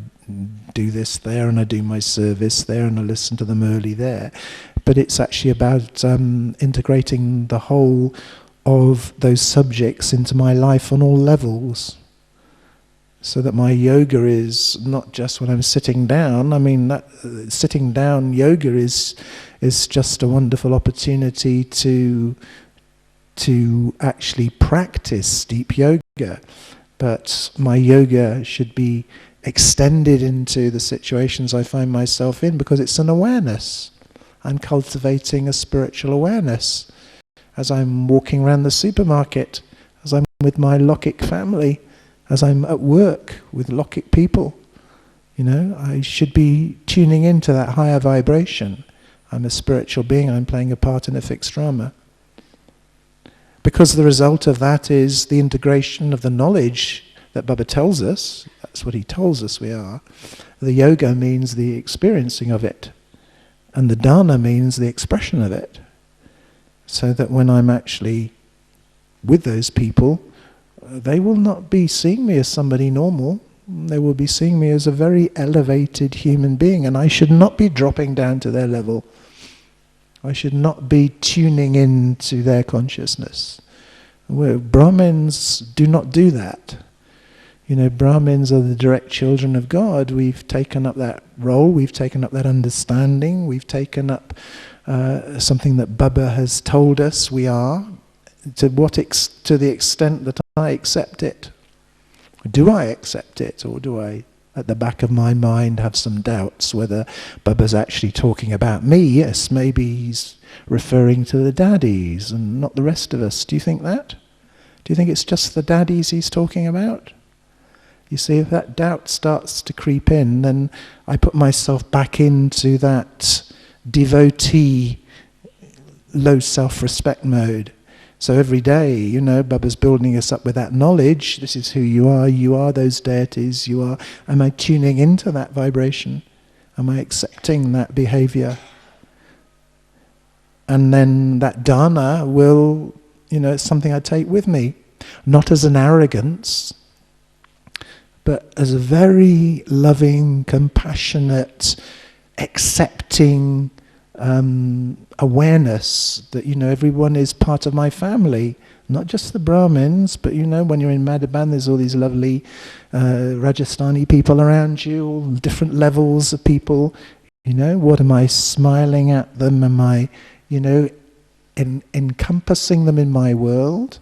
[SPEAKER 1] do this there, and I do my service there, and I listen to them early there. but it's actually about integrating the whole of those subjects into my life on all levels. So that my yoga is not just when I'm sitting down. I mean, sitting down yoga is just a wonderful opportunity to actually practice deep yoga. But my yoga should be extended into the situations I find myself in, because it's an awareness. I'm cultivating a spiritual awareness as I'm walking around the supermarket, as I'm with my Lokik family, as I'm at work with Lokik people. You know, I should be tuning into that higher vibration. I'm a spiritual being, I'm playing a part in a fixed drama. Because the result of that is the integration of the knowledge that Baba tells us. That's what he tells us we are. The yoga means the experiencing of it. And the dana means the expression of it. So that when I'm actually with those people, they will not be seeing me as somebody normal. They will be seeing me as a very elevated human being, and I should not be dropping down to their level. I should not be tuning into their consciousness. Brahmins do not do that. You know, Brahmins are the direct children of God. We've taken up that role, we've taken up that understanding, we've taken up something that Baba has told us we are, to the extent that I accept it. Do I accept it, or do I, at the back of my mind, have some doubts whether Baba's actually talking about me? Yes, maybe he's referring to the daddies and not the rest of us. Do you think that? Do you think it's just the daddies he's talking about? You see, if that doubt starts to creep in, then I put myself back into that devotee, low self-respect mode. So every day, you know, Baba's building us up with that knowledge. This is who you are those deities, you are. Am I tuning into that vibration? Am I accepting that behavior? And then that dana will, you know, it's something I take with me. Not as an arrogance, but as a very loving, compassionate, accepting awareness that, you know, everyone is part of my family, not just the Brahmins, but, you know, when you're in Madhaban, there's all these lovely Rajasthani people around you, all different levels of people. You know, what am I smiling at them? Am I, you know, encompassing them in my world?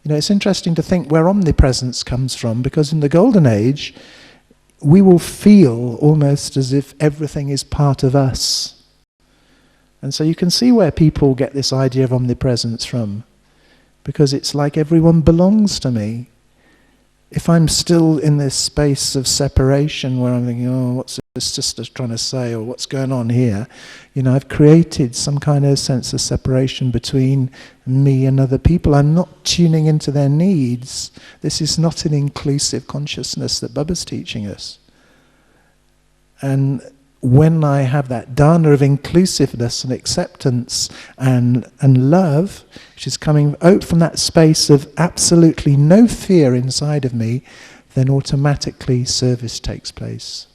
[SPEAKER 1] You know, it's interesting to think where omnipresence comes from, because in the Golden Age, we will feel almost as if everything is part of us. And so you can see where people get this idea of omnipresence from, because it's like everyone belongs to me. If I'm still in this space of separation where I'm thinking, oh, what's this sister trying to say, or what's going on here, you know, I've created some kind of sense of separation between me and other people. I'm not tuning into their needs. This is not an inclusive consciousness that Baba's teaching us. And when I have that dana of inclusiveness and acceptance and love, which is coming out from that space of absolutely no fear inside of me, then automatically service takes place.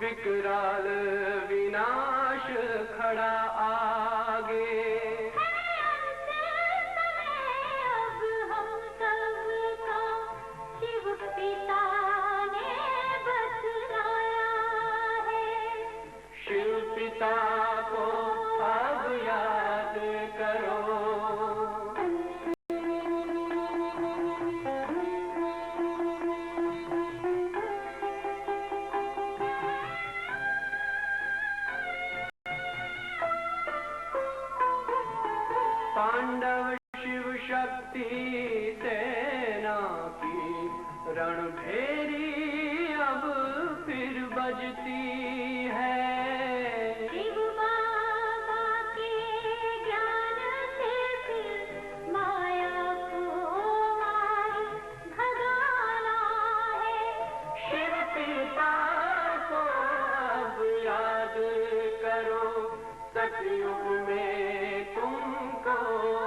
[SPEAKER 2] विकराल विनाश खड़ा आगे। अब हम सबका शिव पिता ने बतलाया है। शिव पिता को अब याद करो। पांडव शिव शक्ति सेना की रणभेरी अब फिर बजती है। शिव बाबा के ज्ञान से फिर माया को मार भगाना है। शिव पिता को अब याद करो। सतयुग में तुमको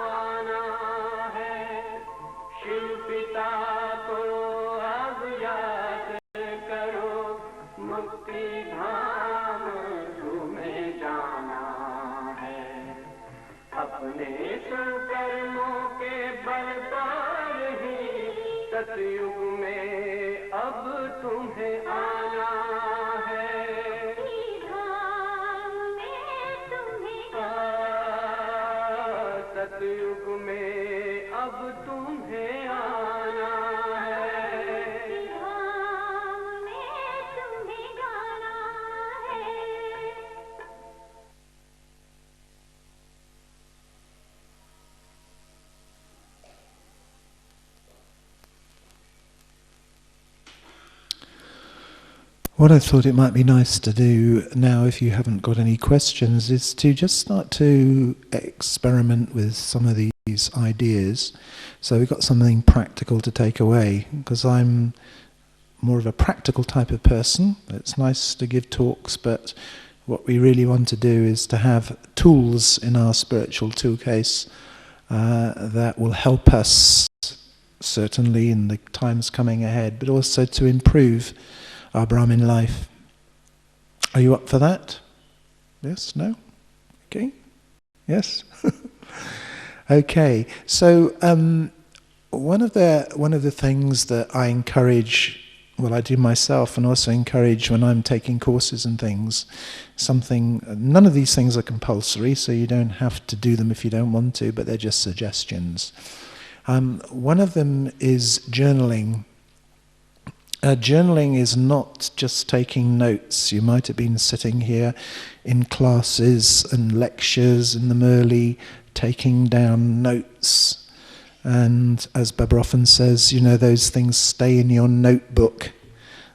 [SPEAKER 2] आना है। शिव पिता को अब याद करो। मुक्ति धाम तुम्हें जाना है। अपने सुकर्मों के बल पर ही सतयुग में अब तुम्हें आना है। सतयुग में अब तुम्हें आना है। धाम में तुम्हें जाना है।
[SPEAKER 1] What I thought it might be nice to do now, if you haven't got any questions, is to just start to experiment with some of these ideas. So we've got something practical to take away, because I'm more of a practical type of person. It's nice to give talks, but what we really want to do is to have tools in our spiritual toolcase that will help us, certainly in the times coming ahead, but also to improve our Brahmin life. Are you up for that? Yes? No? Okay? Yes? Okay. So one of the things that I encourage, well, I do myself, and also encourage when I'm taking courses and things, none of these things are compulsory, so you don't have to do them if you don't want to, but they're just suggestions. One of them is journaling. Journaling is not just taking notes. You might have been sitting here in classes and lectures in them early, taking down notes. And as Baba often says, you know, those things stay in your notebook,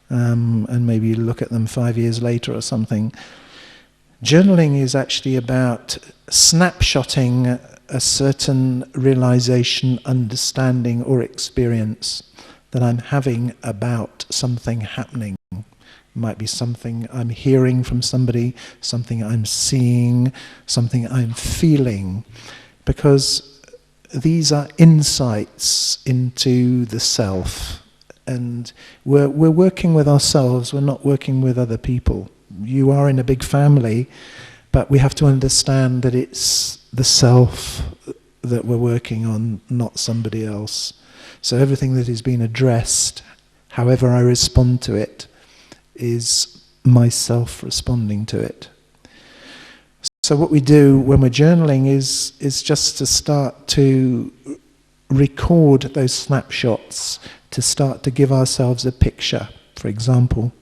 [SPEAKER 1] and maybe you look at them 5 years later or something. Journaling is actually about snapshotting a certain realization, understanding, or experience that I'm having about something happening. It might be something I'm hearing from somebody, something I'm seeing, something I'm feeling, because these are insights into the self, and we're working with ourselves, we're not working with other people. You are in a big family, but we have to understand that it's the self that we're working on, not somebody else. So everything that is being addressed, however I respond to it, is myself responding to it. So what we do when we're journaling is just to start to record those snapshots, to start to give ourselves a picture. For example,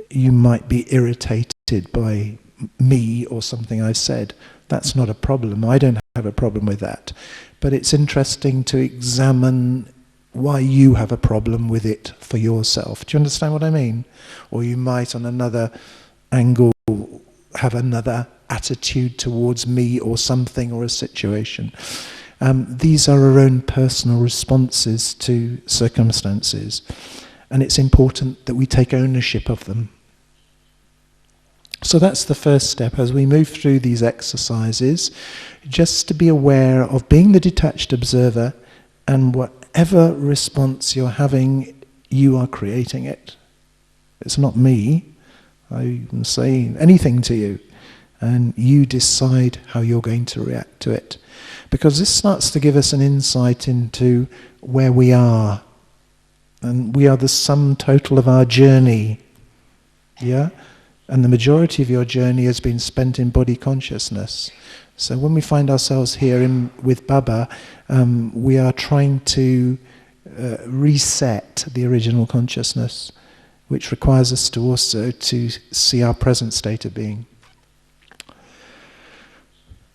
[SPEAKER 1] you might be irritated by me or something I've said. That's not a problem. I don't have a problem with that. But it's interesting to examine why you have a problem with it for yourself. Do you understand what I mean? Or you might, on another angle, have another attitude towards me or something or a situation. These are our own personal responses to circumstances, and it's important that we take ownership of them. So that's the first step as we move through these exercises, just to be aware of being the detached observer, and whatever response you're having, you are creating it. It's not me. I can say anything to you, and you decide how you're going to react to it. Because this starts to give us an insight into where we are. And we are the sum total of our journey. Yeah? And the majority of your journey has been spent in body consciousness. So when we find ourselves here with Baba, we are trying to reset the original consciousness, which requires us to also to see our present state of being.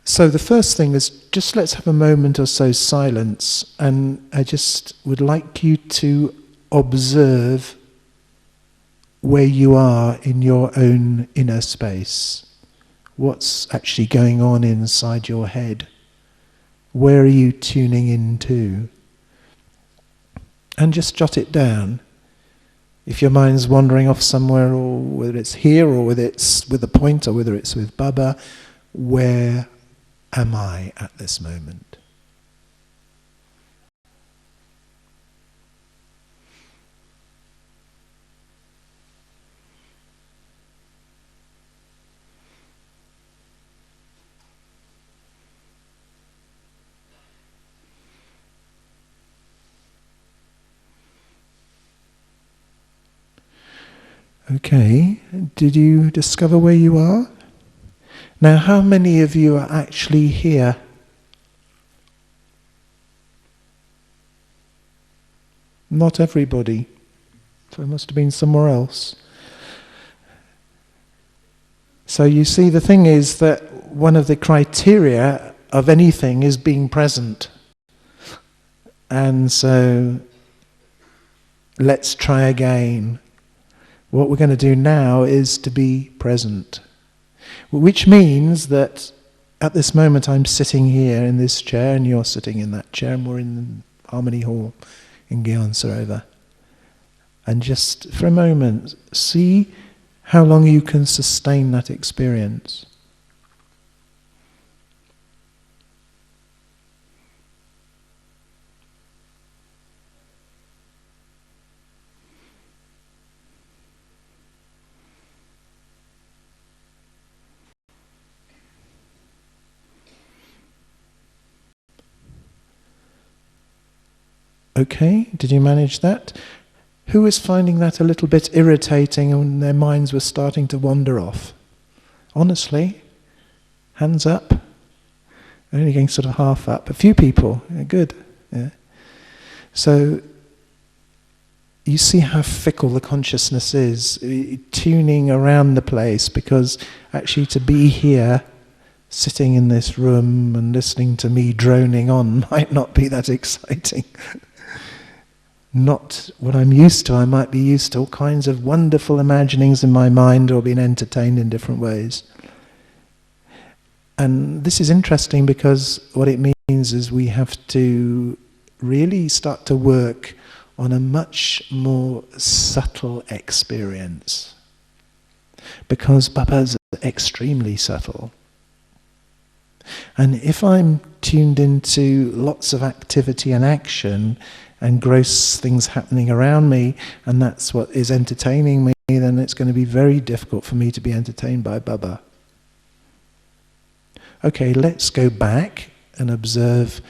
[SPEAKER 1] So the first thing is, just let's have a moment or so silence, and I just would like you to observe where you are in your own inner space. What's actually going on inside your head? Where are you tuning into? And just jot it down. If your mind's wandering off somewhere, or whether it's here, or whether it's with a point, or whether it's with Baba, where am I at this moment? Okay, did you discover where you are? Now, how many of you are actually here? Not everybody. So it must have been somewhere else. So you see, the thing is that one of the criteria of anything is being present. And so, let's try again. What we're going to do now is to be present. Which means that at this moment I'm sitting here in this chair and you're sitting in that chair, and we're in Harmony Hall in Gyan Sarovar. And just for a moment, see how long you can sustain that experience. Okay, did you manage that? Who is finding that a little bit irritating and their minds were starting to wander off? Honestly, hands up. Only going sort of half up. A few people, yeah, good. Yeah. So, you see how fickle the consciousness is, tuning around the place, because actually to be here, sitting in this room and listening to me droning on might not be that exciting. Not what I'm used to. I might be used to all kinds of wonderful imaginings in my mind, or being entertained in different ways. And this is interesting because what it means is we have to really start to work on a much more subtle experience. Because Baba's extremely subtle. And if I'm tuned into lots of activity and action, and gross things happening around me, and that's what is entertaining me, then it's going to be very difficult for me to be entertained by Baba. Okay, let's go back and observe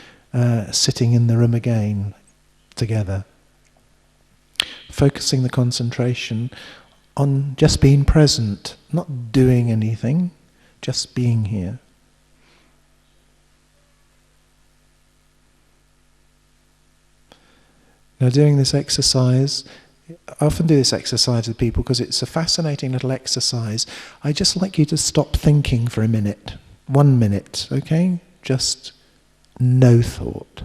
[SPEAKER 1] sitting in the room again together. Focusing the concentration on just being present, not doing anything, just being here. Now, doing this exercise, I often do this exercise with people because it's a fascinating little exercise. I just like you to stop thinking for a minute. 1 minute, okay? Just no thought.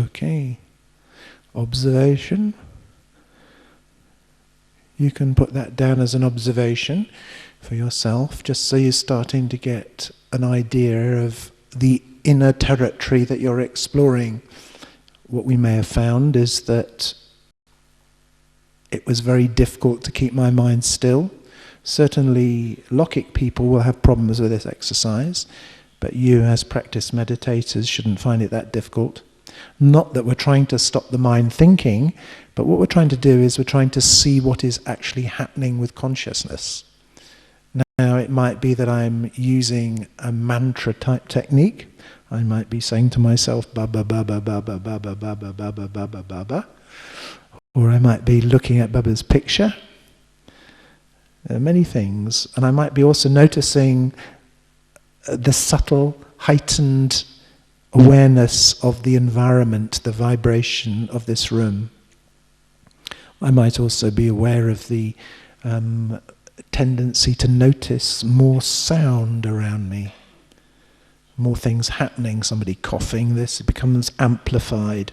[SPEAKER 1] Okay. Observation. You can put that down as an observation for yourself, just so you're starting to get an idea of the inner territory that you're exploring. What we may have found is that it was very difficult to keep my mind still. Certainly Lokic people will have problems with this exercise, but you as practice meditators shouldn't find it that difficult. Not that we're trying to stop the mind thinking, but what we're trying to do is we're trying to see what is actually happening with consciousness. Now it might be that I'm using a mantra type technique. I might be saying to myself, Baba, Baba, Baba, Baba, Baba, Baba, Baba, Baba. Or I might be looking at Baba's picture. There are many things. And I might be also noticing the subtle, heightened awareness of the environment, the vibration of this room. I might also be aware of the tendency to notice more sound around me, more things happening, somebody coughing, it becomes amplified.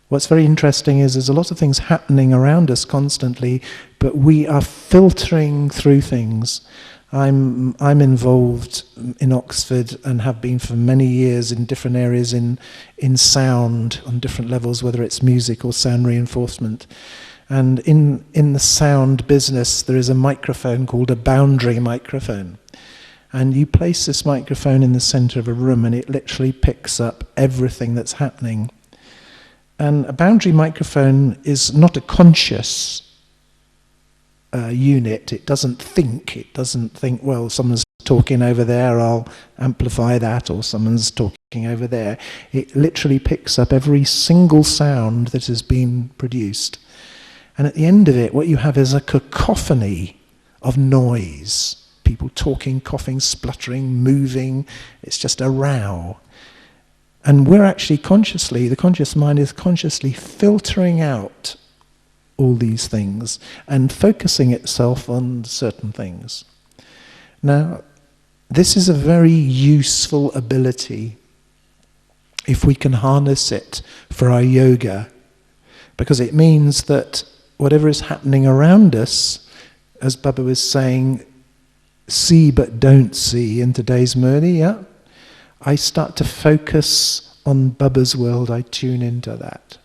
[SPEAKER 1] What's very interesting is there's a lot of things happening around us constantly, but we are filtering through things. I'm involved in Oxford and have been for many years in different areas in sound on different levels, whether it's music or sound reinforcement. And in the sound business, there is a microphone called a boundary microphone. And you place this microphone in the center of a room and it literally picks up everything that's happening. And a boundary microphone is not a conscious unit. It doesn't think, well, someone's talking over there, I'll amplify that, or someone's talking over there. It literally picks up every single sound that has been produced. And at the end of it, what you have is a cacophony of noise. People talking, coughing, spluttering, moving. It's just a row. And we're actually the conscious mind is consciously filtering out all these things and focusing itself on certain things. Now, this is a very useful ability if we can harness it for our yoga, because it means that whatever is happening around us, as Baba was saying, see but don't see in today's Murli, yeah? I start to focus on Baba's world, I tune into that.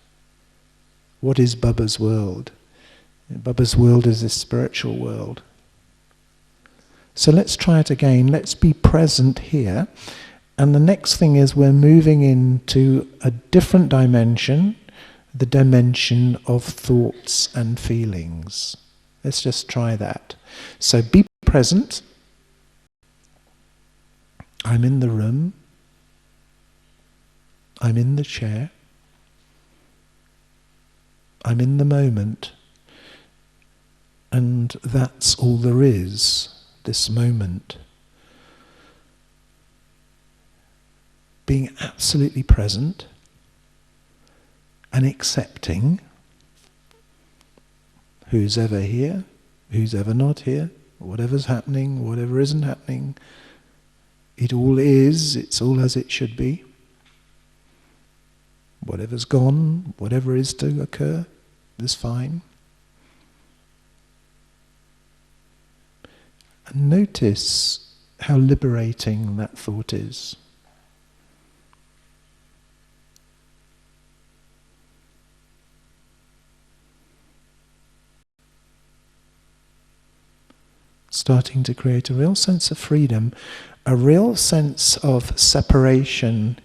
[SPEAKER 1] What is Baba's world? Baba's world is this spiritual world. So let's try it again. Let's be present here. And the next thing is we're moving into a different dimension, the dimension of thoughts and feelings. Let's just try that. So be present. I'm in the room. I'm in the chair. I'm in the moment. And that's all there is, this moment. Being absolutely present and accepting who's ever here, who's ever not here, whatever's happening, whatever isn't happening. It all is, it's all as it should be. Whatever's gone, whatever is to occur, is fine. And notice how liberating that thought is. Starting to create a real sense of freedom, a real sense of separation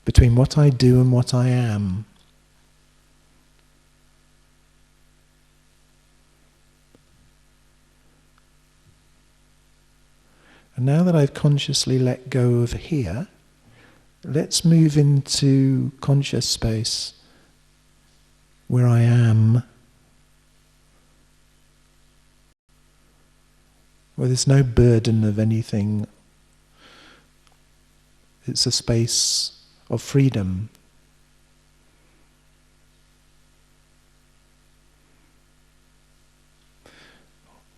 [SPEAKER 1] between what I do and what I am. And now that I've consciously let go of here, let's move into conscious space where I am, where there's no burden of anything. It's a space of freedom.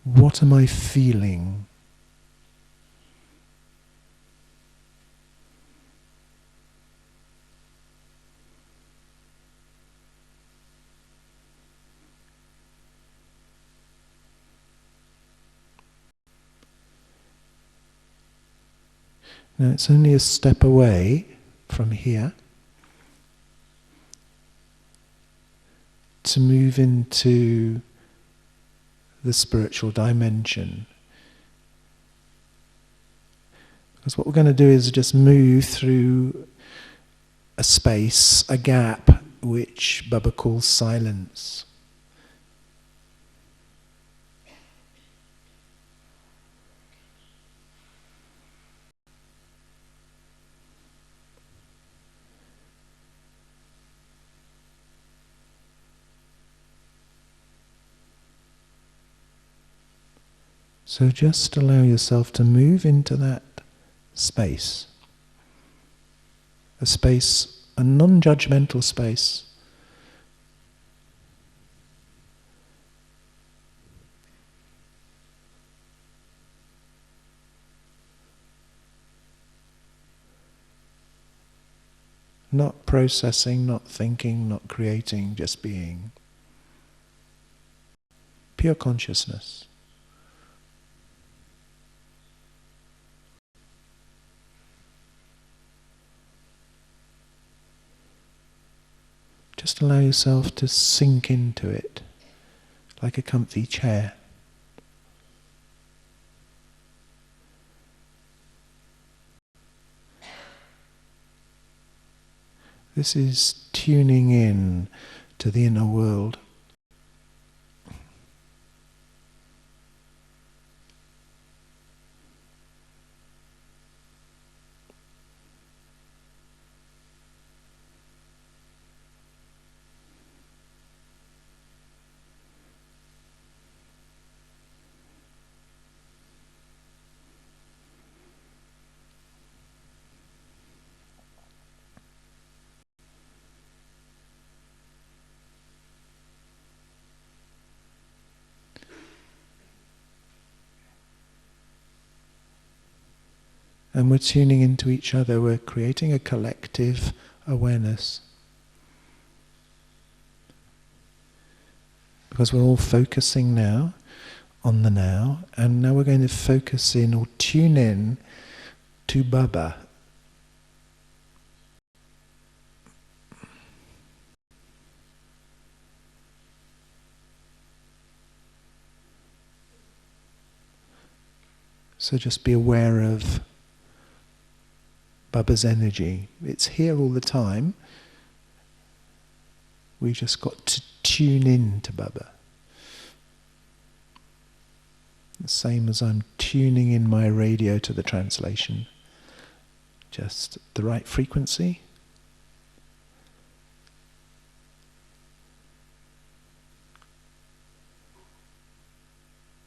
[SPEAKER 1] What am I feeling? Now it's only a step away from here to move into the spiritual dimension. Because what we're going to do is just move through a space, a gap, which Baba calls silence. So just allow yourself to move into that space. A space, a non-judgmental space. Not processing, not thinking, not creating, just being. Pure consciousness. Just allow yourself to sink into it, like a comfy chair. This is tuning in to the inner world. And we're tuning into each other, we're creating a collective awareness. Because we're all focusing now on the now, and now we're going to focus in or tune in to Baba. So just be aware of Baba's energy. It's here all the time. We just got to tune in to Baba. The same as I'm tuning in my radio to the translation. Just the right frequency.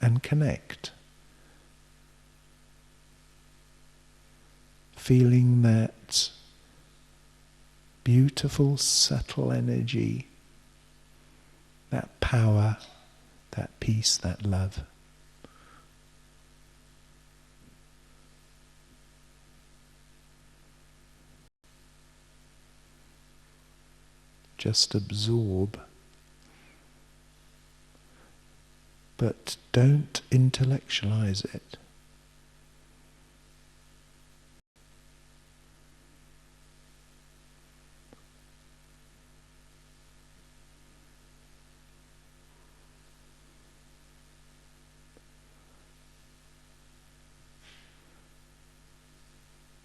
[SPEAKER 1] And connect. Feeling that beautiful, subtle energy, that power, that peace, that love. Just absorb, but don't intellectualize it.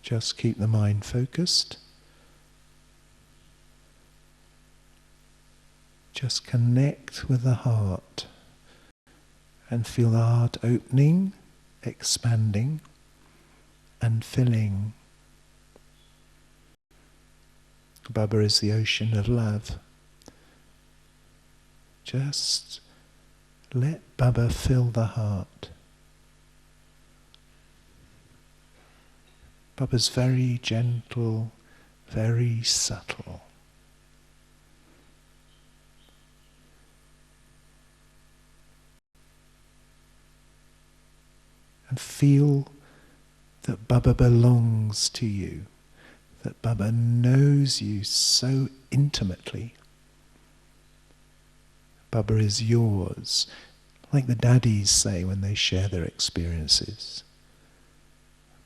[SPEAKER 1] Just keep the mind focused. Just connect with the heart and feel the heart opening, expanding and filling. Baba is the ocean of love. Just let Baba fill the heart. Baba's very gentle, very subtle. And feel that Baba belongs to you, that Baba knows you so intimately. Baba is yours, like the daddies say when they share their experiences.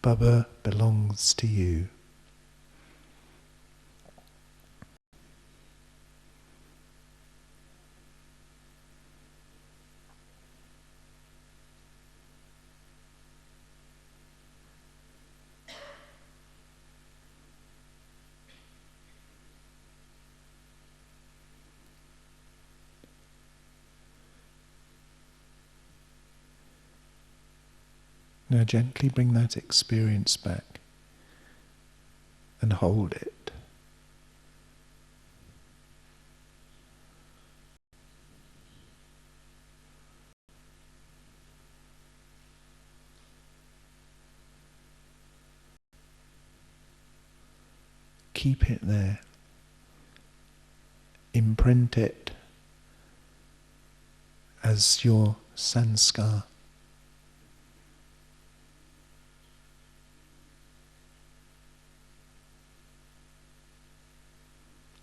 [SPEAKER 1] Baba belongs to you. Now gently bring that experience back and hold it. Keep it there. Imprint it as your sanskar.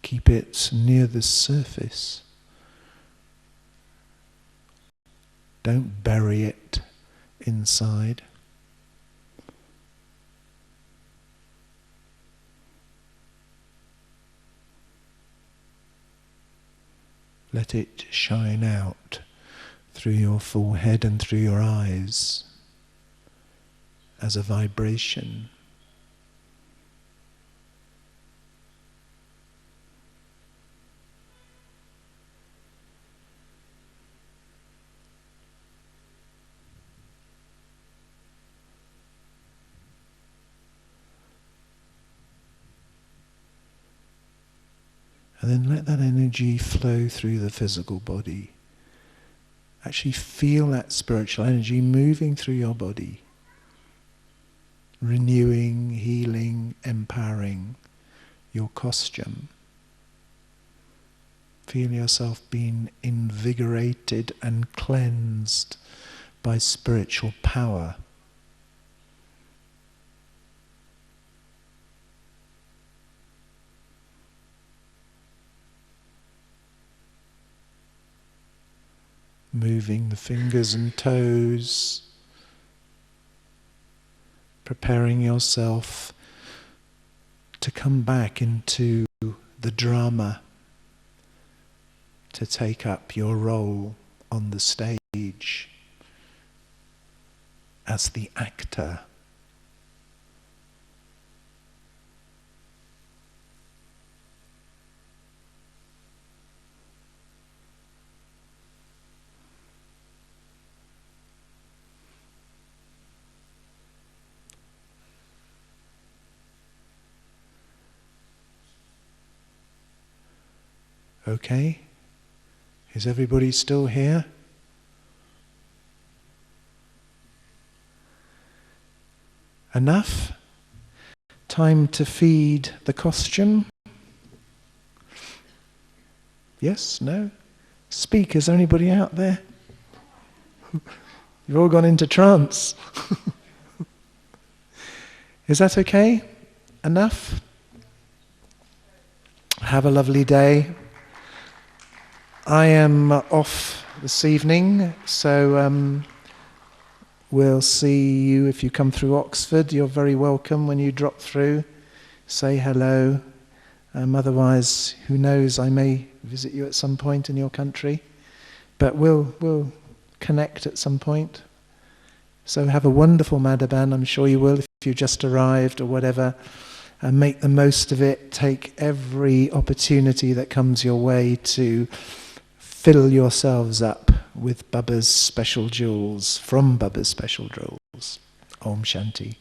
[SPEAKER 1] Keep it near the surface. Don't bury it inside. Let it shine out through your forehead and through your eyes as a vibration. And then let that energy flow through the physical body. Actually feel that spiritual energy moving through your body. Renewing, healing, empowering your costume. Feel yourself being invigorated and cleansed by spiritual power. Moving the fingers and toes, preparing yourself to come back into the drama, to take up your role on the stage as the actor. Okay? Is everybody still here? Enough? Time to feed the costume? Yes? No? Speak, is there anybody out there? You've all gone into trance. Is that okay? Enough? Have a lovely day. I am off this evening, so we'll see you if you come through Oxford. You're very welcome when you drop through. Say hello. Otherwise, who knows, I may visit you at some point in your country. But we'll connect at some point. So have a wonderful Madhaban. I'm sure you will if you just arrived or whatever. And make the most of it. Take every opportunity that comes your way to fill yourselves up with Baba's special jewels, from Baba's special jewels. Om Shanti.